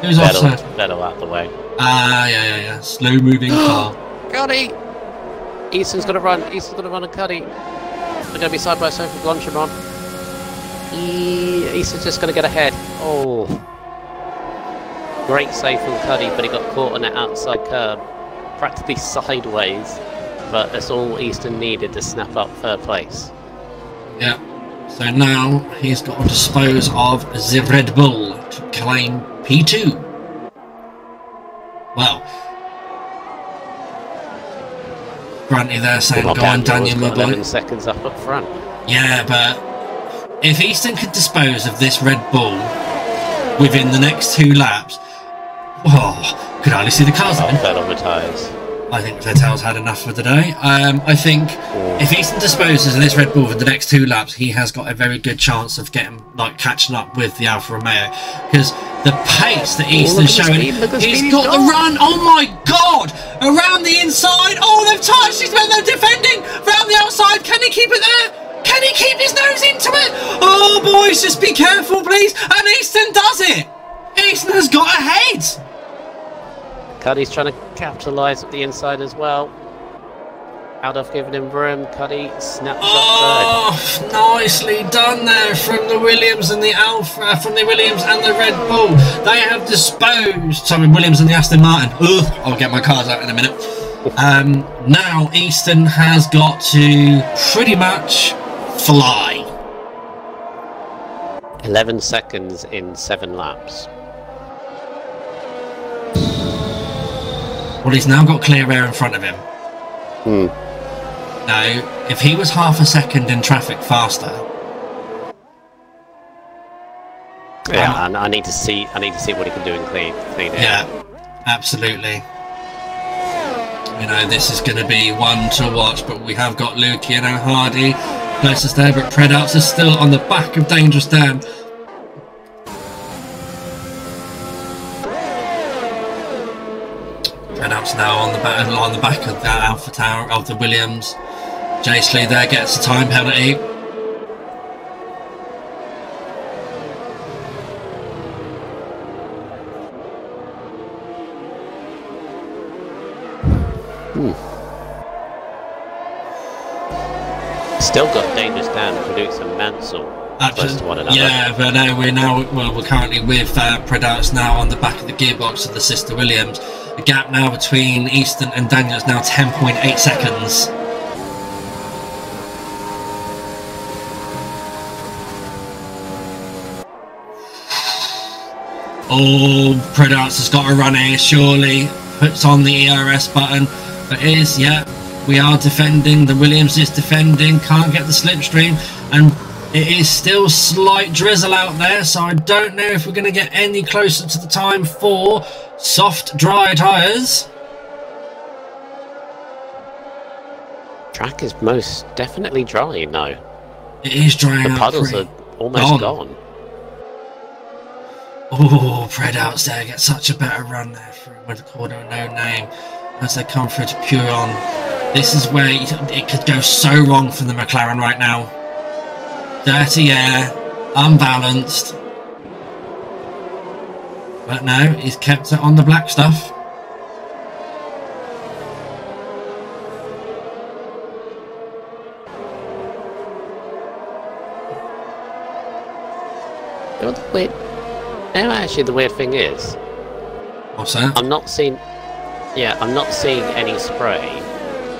Who's offside? Vettel out the way. Ah, yeah. Slow moving car. Cuddy! Easton's gonna run. Easton's gonna run a Cuddy. They're gonna be side by side with Blanchimon. Easton's just gonna get ahead. Oh. Great save from Cuddy, but he got caught on that outside curb. Practically sideways, but that's all Easton needed to snap up third place. Yeah, so now he's got to dispose of the Red Bull to claim P2. Well, Granty there saying, go on Daniel, my boy. 11 seconds up front. Yeah, but if Easton could dispose of this Red Bull within the next 2 laps. Oh, could hardly see the cars then. Fell on the tyres. I think Vettel's had enough for the day. I think if Easton disposes of this Red Bull for the next 2 laps, he has got a very good chance of getting catching up with the Alfa Romeo, because the pace that Easton's showing, he's got the run. Oh my God! Around the inside. Oh, they've touched his man. They're defending around the outside. Can he keep it there? Can he keep his nose into it? Oh, boys, just be careful, please. And Easton does it. Easton has got ahead. Cuddy's trying to capitalise at the inside as well. Aldorf giving him room. Cuddy snaps up third. Nicely done there from the Williams and the Alfa, from the Williams and the Red Bull. They have disposed. Sorry, Williams and the Aston Martin. Ugh, I'll get my cards out in a minute. Now Easton has got to pretty much fly. 11 seconds in 7 laps. Well, he's now got clear air in front of him. Now, if he was half a second in traffic faster, yeah, I need to see what he can do in clean air. Yeah, absolutely. You know, this is going to be one to watch, but we have got Luciano Hardy closest there, but Predouts is still on the back of Dangerous Dan. Predouts now on the back of that Alpha Tower of the Williams. Jasley there gets a time penalty. Still got Dangerous Dan, Produce and Mansell close to one another. Yeah, but we're currently with Predouts now on the back of the gearbox of the sister Williams. The gap now between Easton and Daniel is now 10.8 seconds. Oh, Predouts has got to run here, surely. Puts on the ERS button. But we are defending. The Williams is defending. Can't get the slipstream. And it is still slight drizzle out there. So I don't know if we're going to get any closer to the time for soft, dry tyres. Track is most definitely dry now. It is drying out. The puddles are almost gone. Oh, Predouts there get such a better run there through with the corner no name as they come through to Puron. This is where it could go so wrong for the McLaren right now. Dirty air, unbalanced. But no, he's kept it on the black stuff. Actually, the weird thing is, what's that? I'm not seeing any spray,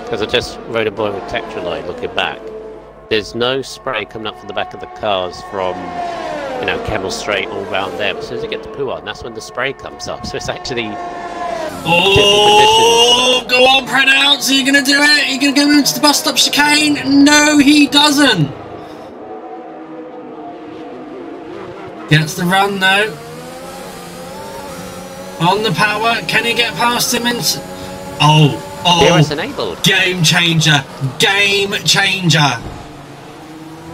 because I just rode a boy with Tetraloid looking back. There's no spray coming up from the back of the cars from, Kemmel Straight all round there. But as soon as you get to Puon, that's when the spray comes up. So it's actually go on, Predouts. Are you going to do it? Are you going to go into the bus stop chicane? No, he doesn't. Gets the run though. On the power, can he get past him? DRS enabled. Game changer. Game changer.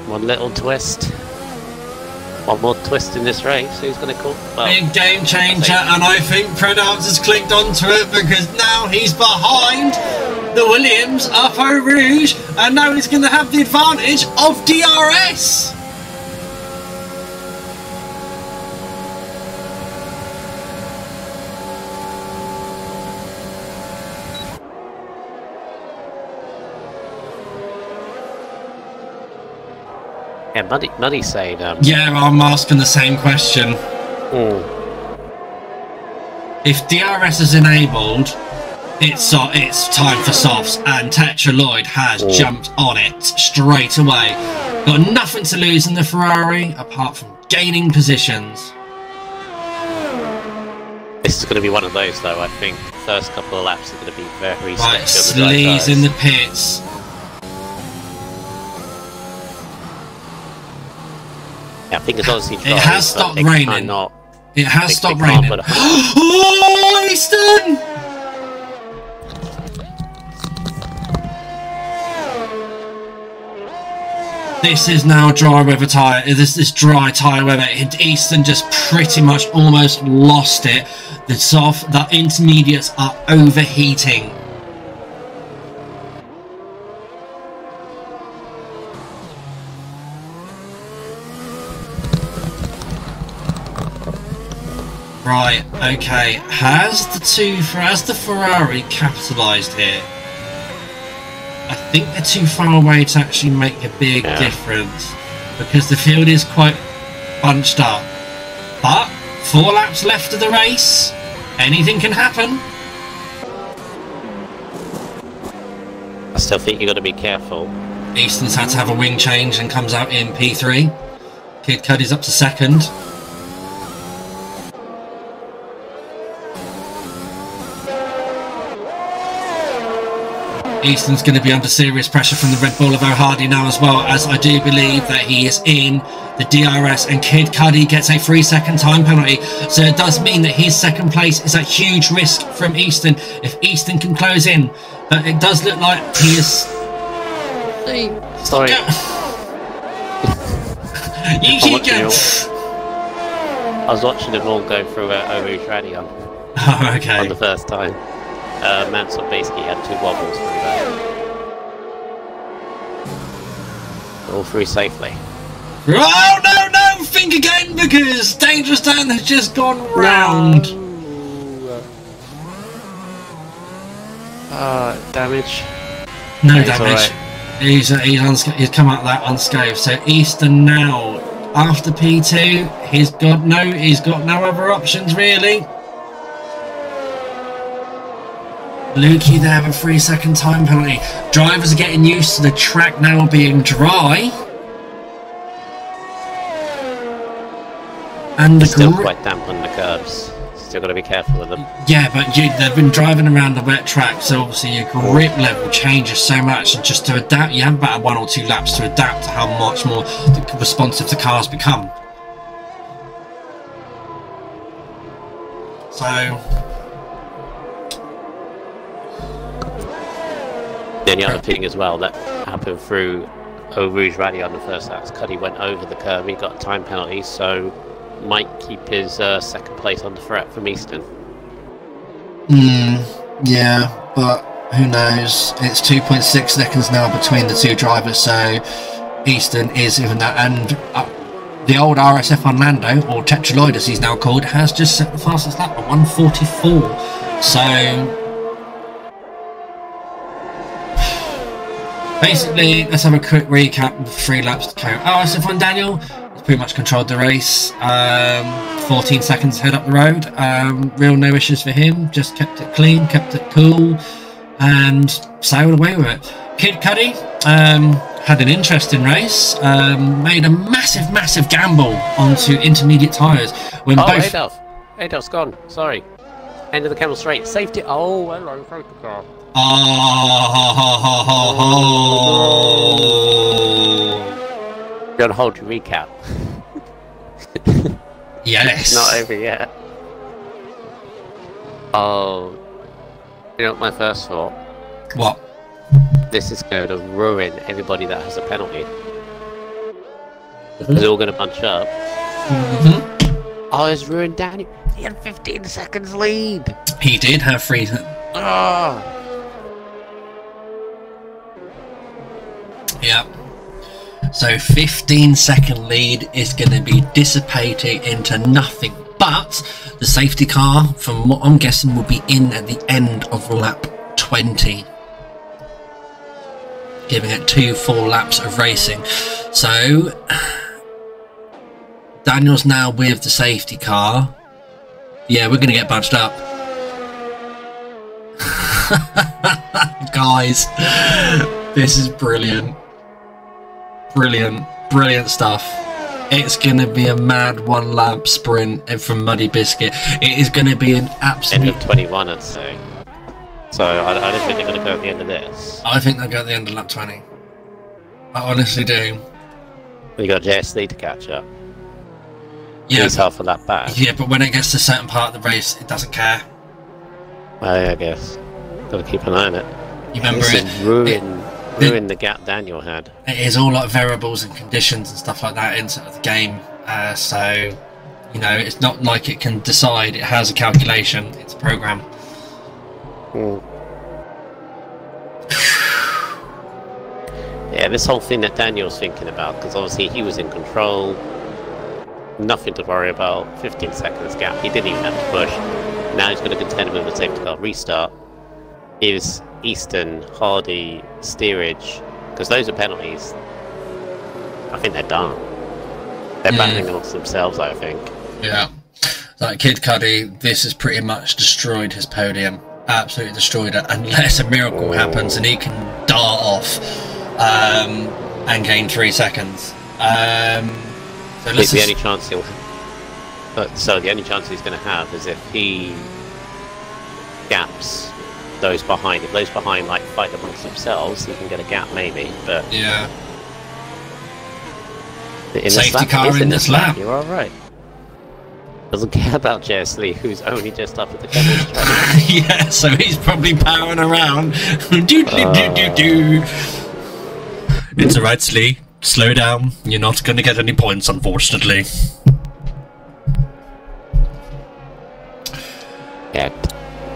One little twist. One more twist in this race. Who's going to call? Well, big game changer, and I think Predouts has clicked onto it because now he's behind the Williams up Eau Rouge, and now he's going to have the advantage of DRS. Yeah, Muddy's saying... yeah, I'm asking the same question. If DRS is enabled, it's time for softs, and Tetraloid has jumped on it straight away. Got nothing to lose in the Ferrari, apart from gaining positions. This is going to be one of those, though. I think the first couple of laps are going to be very right, Sleaze in the pits. Yeah, I think it's obviously dry, it has stopped raining. It has stopped raining. Oh, Easton! This is now dry weather tyre. This is dry tyre weather. Easton just pretty much almost lost it. The intermediates are overheating. Right, okay. Has the Ferrari capitalised here? I think they're too far away to actually make a big difference, because the field is quite bunched up. But 4 laps left of the race. Anything can happen. I still think you've got to be careful. Easton's had to have a wing change and comes out in P3. Kid Cudi's up to 2nd. Easton's going to be under serious pressure from the Red Bull of O'Hardy now as well, as I do believe that he is in the DRS, and Kid Cudi gets a 3-second time penalty. So it does mean that his 2nd place is at huge risk from Easton if Easton can close in. But it does look like he is... Sorry. You keep going. I was watching them all go through Eau Rouge Radio. Oh, okay. On the first time. Mansell basically had 2 wobbles through there. All through safely. Oh, no! Think again, because Dangerous Dan has just gone round. Damage. No damage. Right. He's come out of that unscathed. So Easton now, after P2, he's got no other options really. Lukey there with a 3-second time penalty. Drivers are getting used to the track now being dry. And it's still quite damp on the curbs. Still got to be careful with them. Yeah, but they've been driving around the wet track, so obviously your grip level changes so much, and just to adapt, you have about 1 or 2 laps to adapt to how much more responsive the cars become. So... The only other thing as well that happened through Eau Rouge Rally on the first lap, Cuddy went over the curve, he got a time penalty, so might keep his 2nd place on the threat from Easton. Yeah, but who knows? It's 2.6 seconds now between the 2 drivers, so Easton is even that, and the old RSF1 Lando, or Tetraloid as he's now called, has just set the fastest lap at 1:44. So basically, let's have a quick recap with 3 laps to go. RSF1 Daniel has pretty much controlled the race. 14 seconds head up the road. Real no issues for him. Just kept it clean, kept it cool, and sailed away with it. Kid Cudi had an interesting race. Made a massive gamble onto intermediate tyres. When both... Adolf's gone. Sorry. End of the camel straight. Safety. Oh, hello, safety car. Gotta hold your recap. Yes. It's not over yet. Oh, you know what my first thought? What? This is going to ruin everybody that has a penalty. They're all going to bunch up. Oh, it's ruined Daniel. He had 15 seconds lead. He did have 3. Yep. So 15-second lead is going to be dissipating into nothing. But the safety car, from what I'm guessing, will be in at the end of lap 20. Giving it 2 full laps of racing. So Daniel's now with the safety car. Yeah, we're going to get bunched up. Guys, this is brilliant. Brilliant stuff. It's going to be a mad 1-lap sprint from Muddy Biscuit. It is going to be an absolute... End of 21, I'd say. So I don't think they're going to go at the end of this. I think they'll go at the end of lap 20. I honestly do. We got JSD to catch up. He's half a lap back. Yeah, but when it gets to a certain part of the race, it doesn't care. Well, I guess. Got to keep an eye on it. You remember ruin the gap Daniel had. It is all like variables and conditions and stuff like that into the game. So, you know, it's not like it can decide. It has a calculation. It's a program. Yeah, this whole thing that Daniel's thinking about, because obviously he was in control. Nothing to worry about. 15 seconds gap. He didn't even have to push. Now he's going to contend with a safety car restart. Is Easton, Hardy, steerage, because those are penalties. I think they're done. They're battling amongst themselves, I think. Yeah. Like Kid Cudi, this has pretty much destroyed his podium. Absolutely destroyed it. Unless a miracle happens and he can dart off and gain 3 seconds. So the only chance he'll... So the only chance he's going to have is if he gaps those behind. If those behind like fight amongst themselves, he can get a gap maybe. But yeah, in safety car in this lap. You're all right. Doesn't care about Jess Lee, who's only just up at the chemistry track. Yeah, so he's probably powering around. It's alright, Slee. Slow down. You're not going to get any points, unfortunately. Yeah,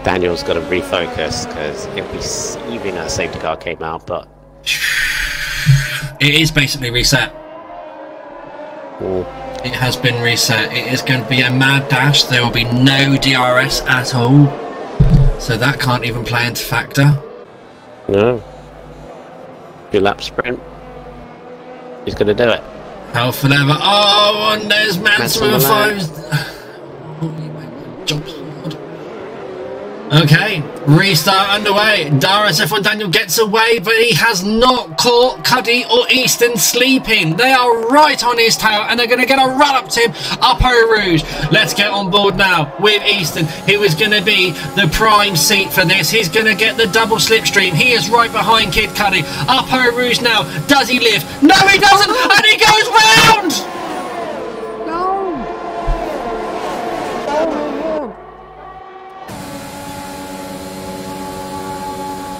Daniel's got to refocus because it'd be deceiving that safety car came out, but it is basically reset. Ooh. It has been reset. It is going to be a mad dash. There will be no DRS at all, so that can't even play into factor. No. Your lap sprint. He's going to do it. Hell for leather. Oh, and there's Mansell fives. Jumps. Okay, restart underway. RSF1 Daniel gets away, but he has not caught Cuddy or Easton sleeping. They are right on his tail, and they're going to get a run up to him up Eau Rouge. Let's get on board now with Easton, who is going to be the prime seat for this. He's going to get the double slipstream. He is right behind Kid Cuddy. Up Eau Rouge now. Does he lift? No, he doesn't, and he goes round!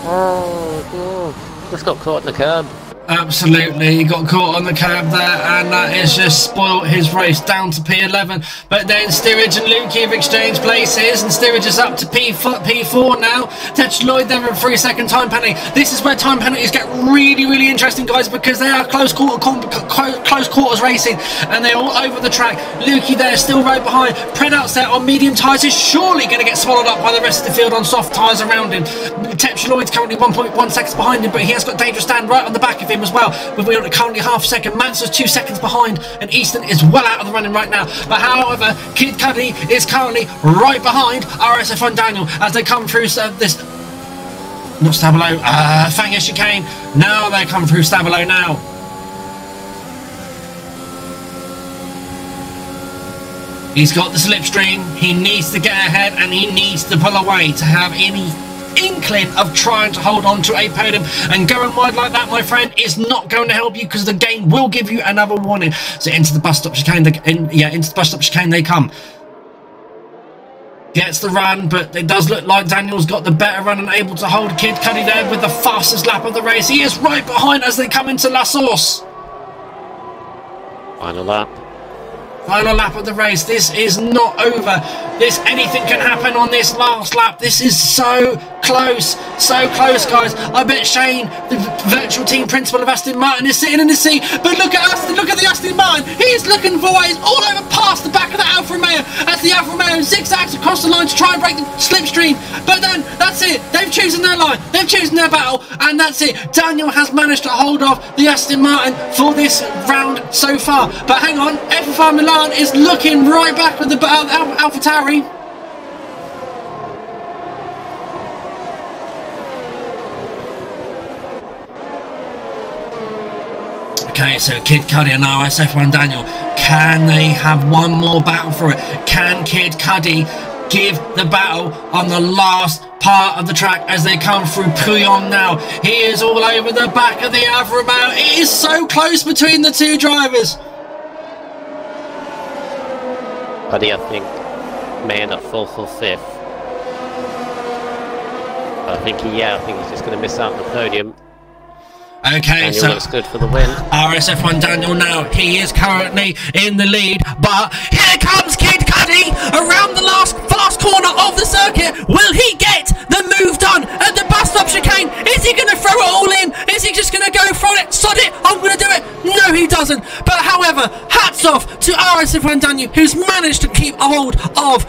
Oh, God. Just got caught in the curb. Absolutely, he got caught on the curb there, and that has just spoilt his race down to P11. But then Steerage and Lukey have exchanged places, and Steerage is up to P4 now. Tetch Lloyd there with a 3-second time penalty. This is where time penalties get really, really interesting, guys, because they are close quarters racing, and they're all over the track. Lukey there, still right behind. Pred outset on medium tyres is surely going to get swallowed up by the rest of the field on soft tyres around him. Tetch Lloyd's currently 1.1 seconds behind him, but he has got Dangerous Dan right on the back of him as well, with we're currently half a second. Mansell's 2 seconds behind, and Easton is well out of the running right now. But however, Kid Cuddy is currently right behind RSF1 Daniel as they come through this, not Stabilo, Fangers chicane. Now they come through Stabilo now. He's got the slipstream. He needs to get ahead, and he needs to pull away to have any inkling of trying to hold on to a podium. And going wide like that, my friend, is not going to help you, because the game will give you another warning. So into the bus stop chicane, into the bus stop chicane they come. Gets the run, but it does look like Daniel's got the better run and able to hold Kid Cuddy there with the fastest lap of the race. He is right behind as they come into La Source. Final lap. Final lap of the race. This is not over. Anything can happen on this last lap. This is so close, guys. I bet Shane, the virtual team principal of Aston Martin, is sitting in his seat. But look at Aston, look at the Aston Martin. He's looking for ways all over past the back of the Alfa Romeo as the Alfa Romeo zigzags across the line to try and break the slipstream. But then that's it. They've chosen their line. They've chosen their battle, and that's it. Daniel has managed to hold off the Aston Martin for this round so far. But hang on, F05 Milan is looking right back with the AlphaTauri. Okay, so Kid Cuddy and RSF1 Daniel, can they have one more battle for it? Can Kid Cuddy give the battle on the last part of the track as they come through Pouillon now? He is all over the back of the Alfa Romeo. It is so close between the two drivers. Buddy, I think, may end up 4th or 5th. I think he's just going to miss out on the podium. Okay, Daniel so looks good for the win. RSF1 Daniel now, he is currently in the lead, but here comes Kid Cudi around the last corner of the circuit. Will he get the move done at the bus stop chicane? Is he going to throw it all in? Is he just going to go for it? Sod it, I'm going to do it. No, he doesn't. But however, hats off to RSF1 Daniel, who's managed to keep a hold of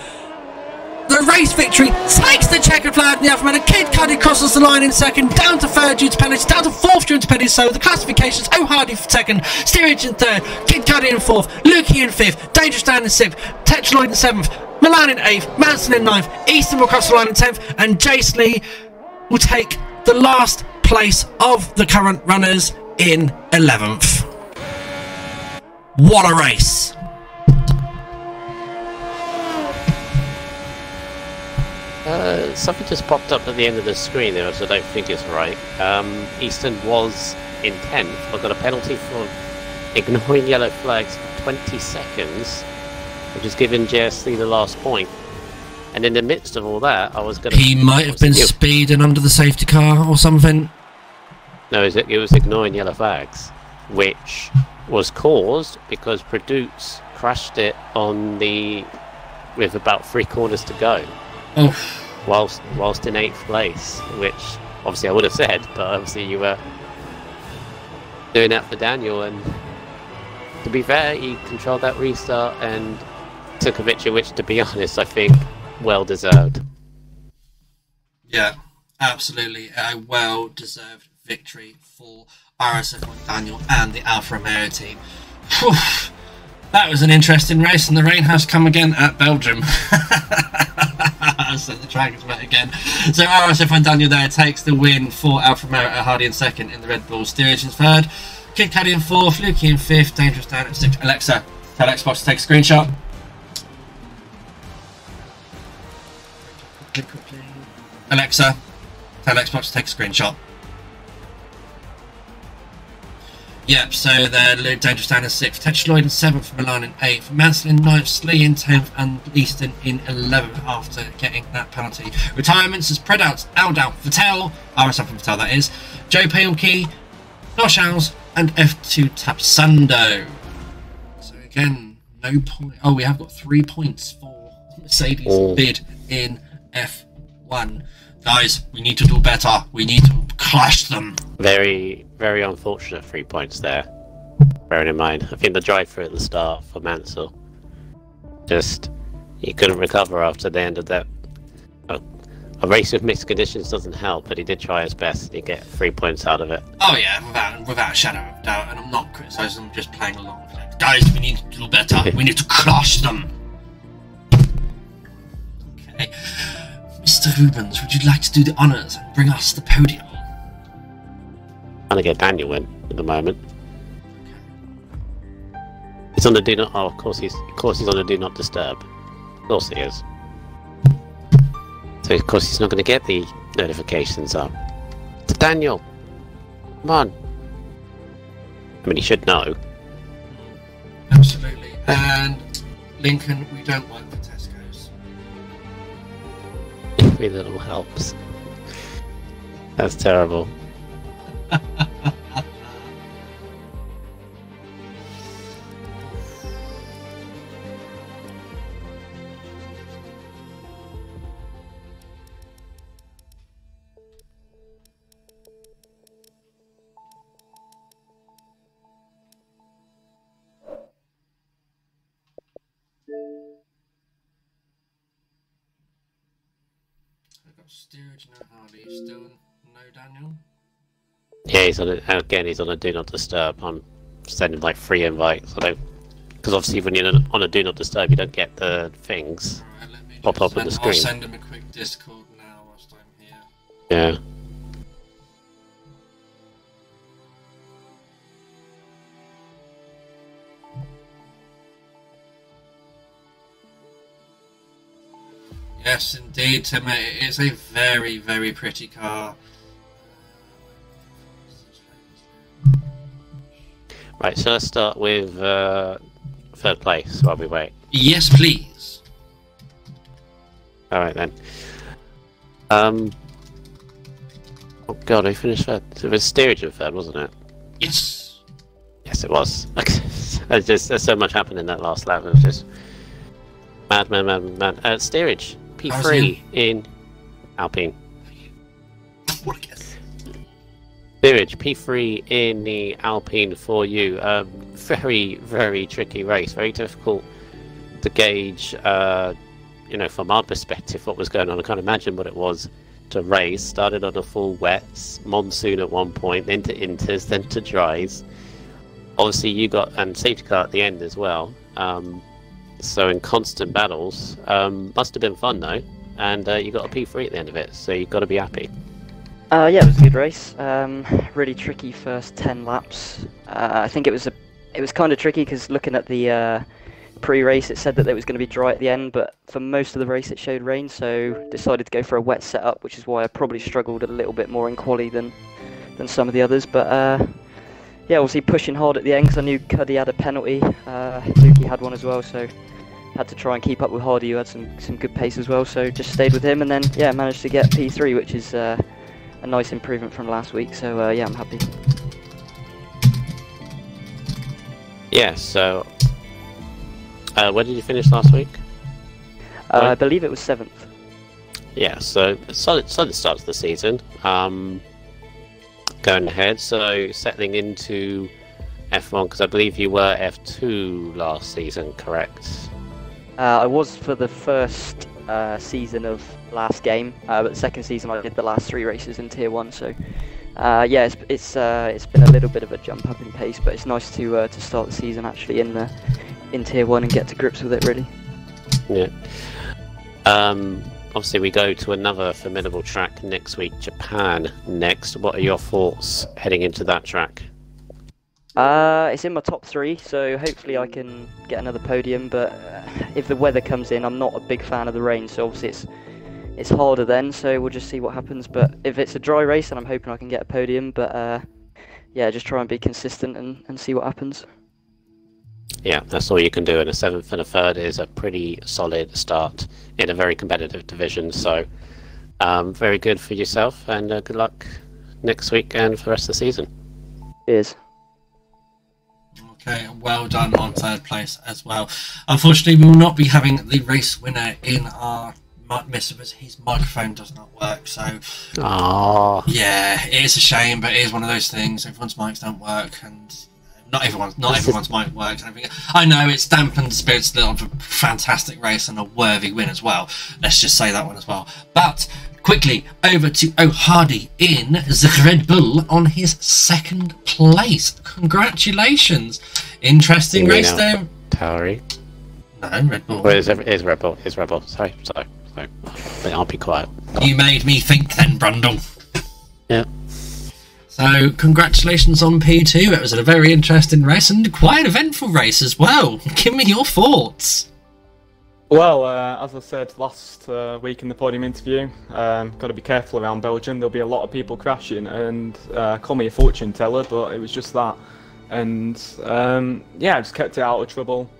the race victory, takes the checkered flag in the Alpha and Kid Cudi crosses the line in second, down to 3rd due to penalties, down to 4th due to penalties, so the classifications, O'Hardy for 2nd, Steerage in 3rd, Kid Cudi in 4th, Lukey in 5th, Dangerous Dan in 6th, Tetchloyd in 7th, Milan in 8th, Manson in 9th, Easton will cross the line in 10th, and Jace Lee will take the last place of the current runners in 11th. What a race! Something just popped up at the end of the screen there, which I don't think is right. Easton was in 10th, but got a penalty for ignoring yellow flags for 20 seconds, which is giving JSC the last point. And in the midst of all that, I was going to... He might have been speeding under the safety car or something. No, it was ignoring yellow flags, which was caused because Perdutes crashed it on the... with about 3 corners to go. Oh. Whilst in 8th place, which obviously I would have said, but obviously you were doing that for Daniel, and to be fair, he controlled that restart and took a victory, which, to be honest, I think well deserved. Yeah, absolutely, a well deserved victory for RSF1 Daniel and the Alfa Romeo team. Whew. That was an interesting race, and the rain has come again at Belgium. So the track is wet again. So RSF1 Daniel there takes the win for Alfa Romeo, Hardy in 2nd in the Red Bull, Steerage in 3rd, Kid Cudi in 4th, Lukey in 5th, Dangerous Dan in 6th. Alexa, tell Xbox to take a screenshot. Alexa, tell Xbox to take a screenshot. Yep, so there, Dangerous Dan in 6th, Tetchloyd in 7th, Milan in 8th, Manson in 9th, Slee in 10th, and Easton in 11th after getting that penalty. Retirements as Predouts, Aldau, Vettel, RSF and Vettel that is, Joe Palkey, Noshals, and F2 Tapsando. So again, no point. Oh, we have got 3 points for Mercedes bid in F1. Guys, we need to do better. We need to clash them. Very, very unfortunate 3 points there. Bearing in mind, I think the drive-through at the start for Mansell, just, he couldn't recover after the end of that. A race with mixed conditions doesn't help, but he did try his best to get 3 points out of it. Oh yeah, without a shadow of doubt, and I'm not criticising, I'm just playing along with it. Guys, we need to do better. We need to clash them. Okay. Mr. Rubens, would you like to do the honours and bring us the podium? Trying to get Daniel in at the moment. He's on the do not. Oh, of course he's on the do not disturb. Of course he is. So of course he's not going to get the notifications up. To Daniel, come on. I mean, he should know. Absolutely. And Lincoln, we don't work for Tesco's. Every little helps. That's terrible. I've got Steerage, no Harley, still no Daniel. Yeah, he's on he's on a do not disturb. I'm sending like 3 invites. I don't, because obviously when you're on a do not disturb, you don't get the things pop up on the screen. I'll send him a quick Discord now whilst I'm here. Yeah. Yes, indeed, Tim. It is a very, very pretty car. Right, so let's start with third place while we wait? Yes, please. All right then. Oh God, I finished third. It was steerage in third, wasn't it? Yes. Yes, it was. There's so much happened in that last lap. It was just mad. Steerage P3 in Alpine. What a guess. Steerage P3 in the Alpine for you. Very, very tricky race. Very difficult to gauge. From our perspective, what was going on. I can't imagine what it was to race. Started on a full wets, monsoon at one point, then to inters, then to dries. Obviously, you got safety car at the end as well. So in constant battles, must have been fun though. And you got a P3 at the end of it, so you've got to be happy. Yeah, it was a good race. Really tricky first 10 laps. I think it was kind of tricky because looking at the pre-race, it said that it was going to be dry at the end, but for most of the race it showed rain, so decided to go for a wet setup, which is why I probably struggled a little bit more in quali than some of the others. But yeah, obviously pushing hard at the end because I knew Cuddy had a penalty. Luki had one as well, so had to try and keep up with Hardy, who had some good pace as well. So just stayed with him, and then yeah, managed to get P3, which is a nice improvement from last week. So yeah, I'm happy. Yeah. So where did you finish last week? I believe it was 7th. Yeah. So solid start to the season. Going ahead, so settling into F1 because I believe you were F2 last season, correct? I was for the first season of last game, but the second season I did the last 3 races in Tier 1. So yeah, it's been a little bit of a jump up in pace, but it's nice to start the season actually in Tier 1 and get to grips with it really. Yeah. Obviously, we go to another formidable track next week, Japan next. What are your thoughts heading into that track? It's in my top 3, so hopefully I can get another podium, but if the weather comes in, I'm not a big fan of the rain, so obviously it's harder then, so we'll just see what happens. But if it's a dry race, then I'm hoping I can get a podium, but yeah, just try and be consistent and see what happens. Yeah, that's all you can do, and a 7th and a 3rd is a pretty solid start in a very competitive division, so very good for yourself, and good luck next week and for the rest of the season. Cheers. Okay, well done on 3rd place as well. Unfortunately, we will not be having the race winner in our midst of us. His microphone does not work, so yeah, it is a shame, but it is one of those things. Everyone's mics don't work, and not everyone's mic works and everything. I know it's dampened the spirits of a fantastic race and a worthy win as well. Let's just say that one as well. But quickly over to O'Hardy in the Red Bull on his 2nd place. Congratulations! Interesting race there. Tauri. No, Red Bull. Well, it is Red Bull. It's Red Bull. Sorry. I'll be quiet. You made me think then, Brundle. Yeah. So, congratulations on P2. It was a very interesting race and quite an eventful race as well. Give me your thoughts. Well, as I said last week in the podium interview, got to be careful around Belgium. There'll be a lot of people crashing, and call me a fortune teller, but it was just that. And yeah, I just kept it out of trouble.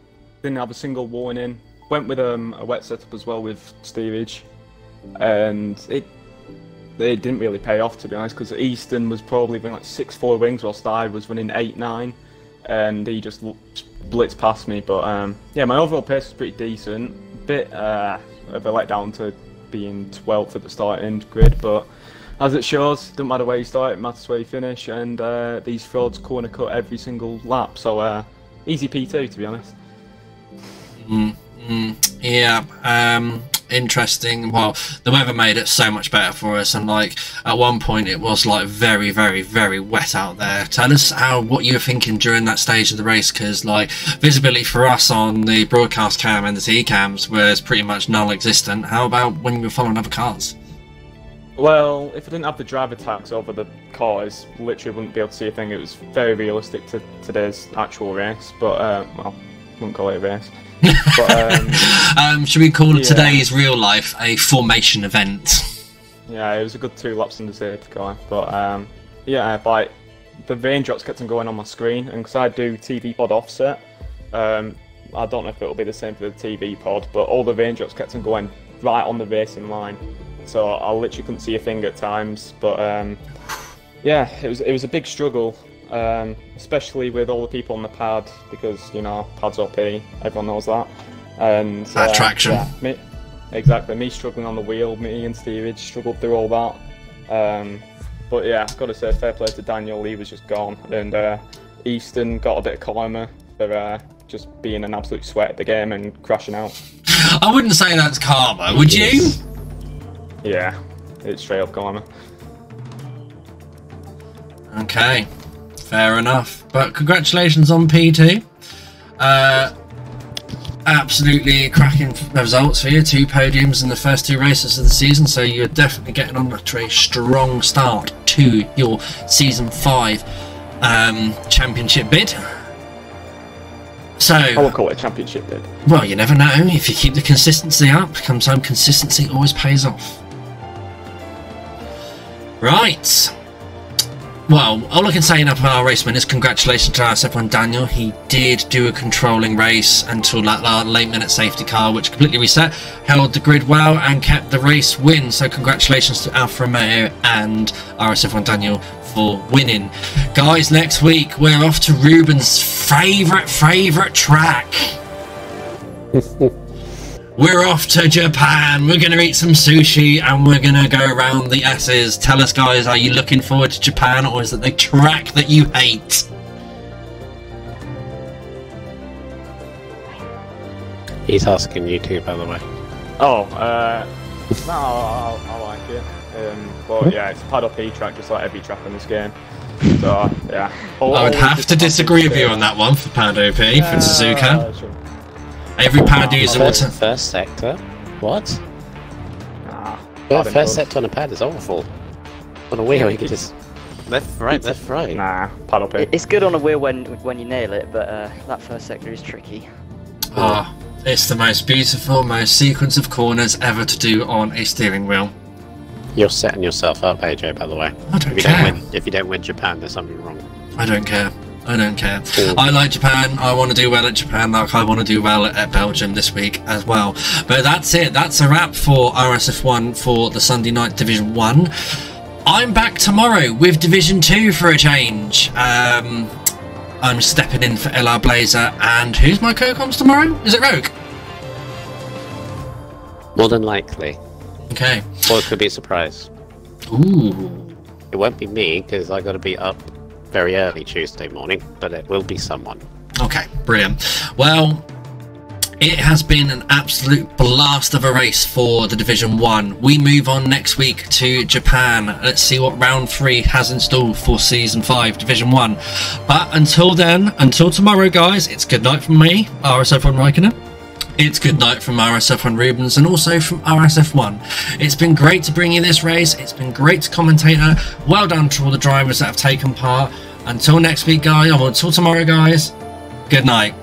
Didn't have a single warning. Went with a wet setup as well with steerage, and it didn't really pay off, to be honest, because Easton was probably running like 6.4 wings whilst I was running 8.9, and he just blitzed past me. But yeah, my overall pace was pretty decent. Bit of a letdown to being 12th at the starting grid, but as it shows, doesn't matter where you start, it matters where you finish, and these frauds corner cut every single lap, so easy P2, to be honest. Yeah, interesting. Well, the weather made it so much better for us, and like at one point it was like very, very, very wet out there. Tell us what you were thinking during that stage of the race, because like visibility for us on the broadcast cam and the T cams was pretty much non-existent. How about when you were following other cars? Well, if I didn't have the driver tags over the cars, literally wouldn't be able to see a thing. It was very realistic to today's actual race, but well, wouldn't call it a race. But, should we call today's real life a formation event? Yeah, it was a good 2 laps in the safety car, but yeah, but the raindrops kept on going on my screen, and because I do TV pod offset, I don't know if it'll be the same for the TV pod, but all the raindrops kept on going right on the racing line, so I literally couldn't see a thing at times. But yeah, it was a big struggle, especially with all the people on the pad, because you know pad's OP, everyone knows that, and that traction. Yeah, me struggling on the wheel, me and Steerage struggled through all that. But yeah, I've got to say fair play to Daniel, he was just gone, and Easton got a bit of karma for just being an absolute sweat at the game and crashing out. I wouldn't say that's karma, would you? Yeah, it's straight up karma. Okay, fair enough. But congratulations on P2. Absolutely cracking results for you. 2 podiums in the first 2 races of the season, so you're definitely getting on to a strong start to your season 5 championship bid. So I won't call it a championship bid. Well, you never know. If you keep the consistency up, come time consistency always pays off. Right. Well, all I can say enough about our raceman is congratulations to RSF1 Daniel. He did do a controlling race until that late minute safety car, which completely reset, held the grid well and kept the race win. So congratulations to Alfa Romeo and RSF1 Daniel for winning. Guys, next week we're off to Ruben's favourite track. We're off to Japan. We're going to eat some sushi and we're going to go around the S's. Tell us, guys, are you looking forward to Japan, or is it the track that you hate? He's asking you too, by the way. Oh, no, I like it. But yeah, it's a pad OP track, just like every track in this game. So yeah. I would have to disagree with you on that one for pad OP for Suzuka. Sure. Every pad user will first sector? What? Nah, Yeah, first sector on a pad is awful. On a wheel, you can just left, right. Nah, pad OP. It's good on a wheel when you nail it, but that first sector is tricky. Ah, it's the most beautiful, most sequence of corners ever to do on a steering wheel. You're setting yourself up, AJ, by the way. I don't care. If you don't win Japan, there's something wrong. I don't care. I don't care. I like Japan. I want to do well at Japan, like I want to do well at Belgium this week as well. But that's it. That's a wrap for RSF1 for the Sunday night Division 1. I'm back tomorrow with Division 2 for a change. I'm stepping in for LR Blazer. And who's my co-coms tomorrow? Is it Rogue? More than likely. Okay. Or it could be a surprise. Ooh. It won't be me, because I got to be up very early Tuesday morning, but it will be someone. Okay, brilliant. Well, it has been an absolute blast of a race for the Division 1. We move on next week to Japan. Let's see what round 3 has in store for Season 5 Division 1. But until then, until tomorrow, guys, it's good night from me, RSF1 Raikkonen. It's good night from RSF1 Rubens, and also from RSF1. It's been great to bring you this race. It's been great to commentate. Well done to all the drivers that have taken part. Until next week, guys. Until tomorrow, guys. Good night.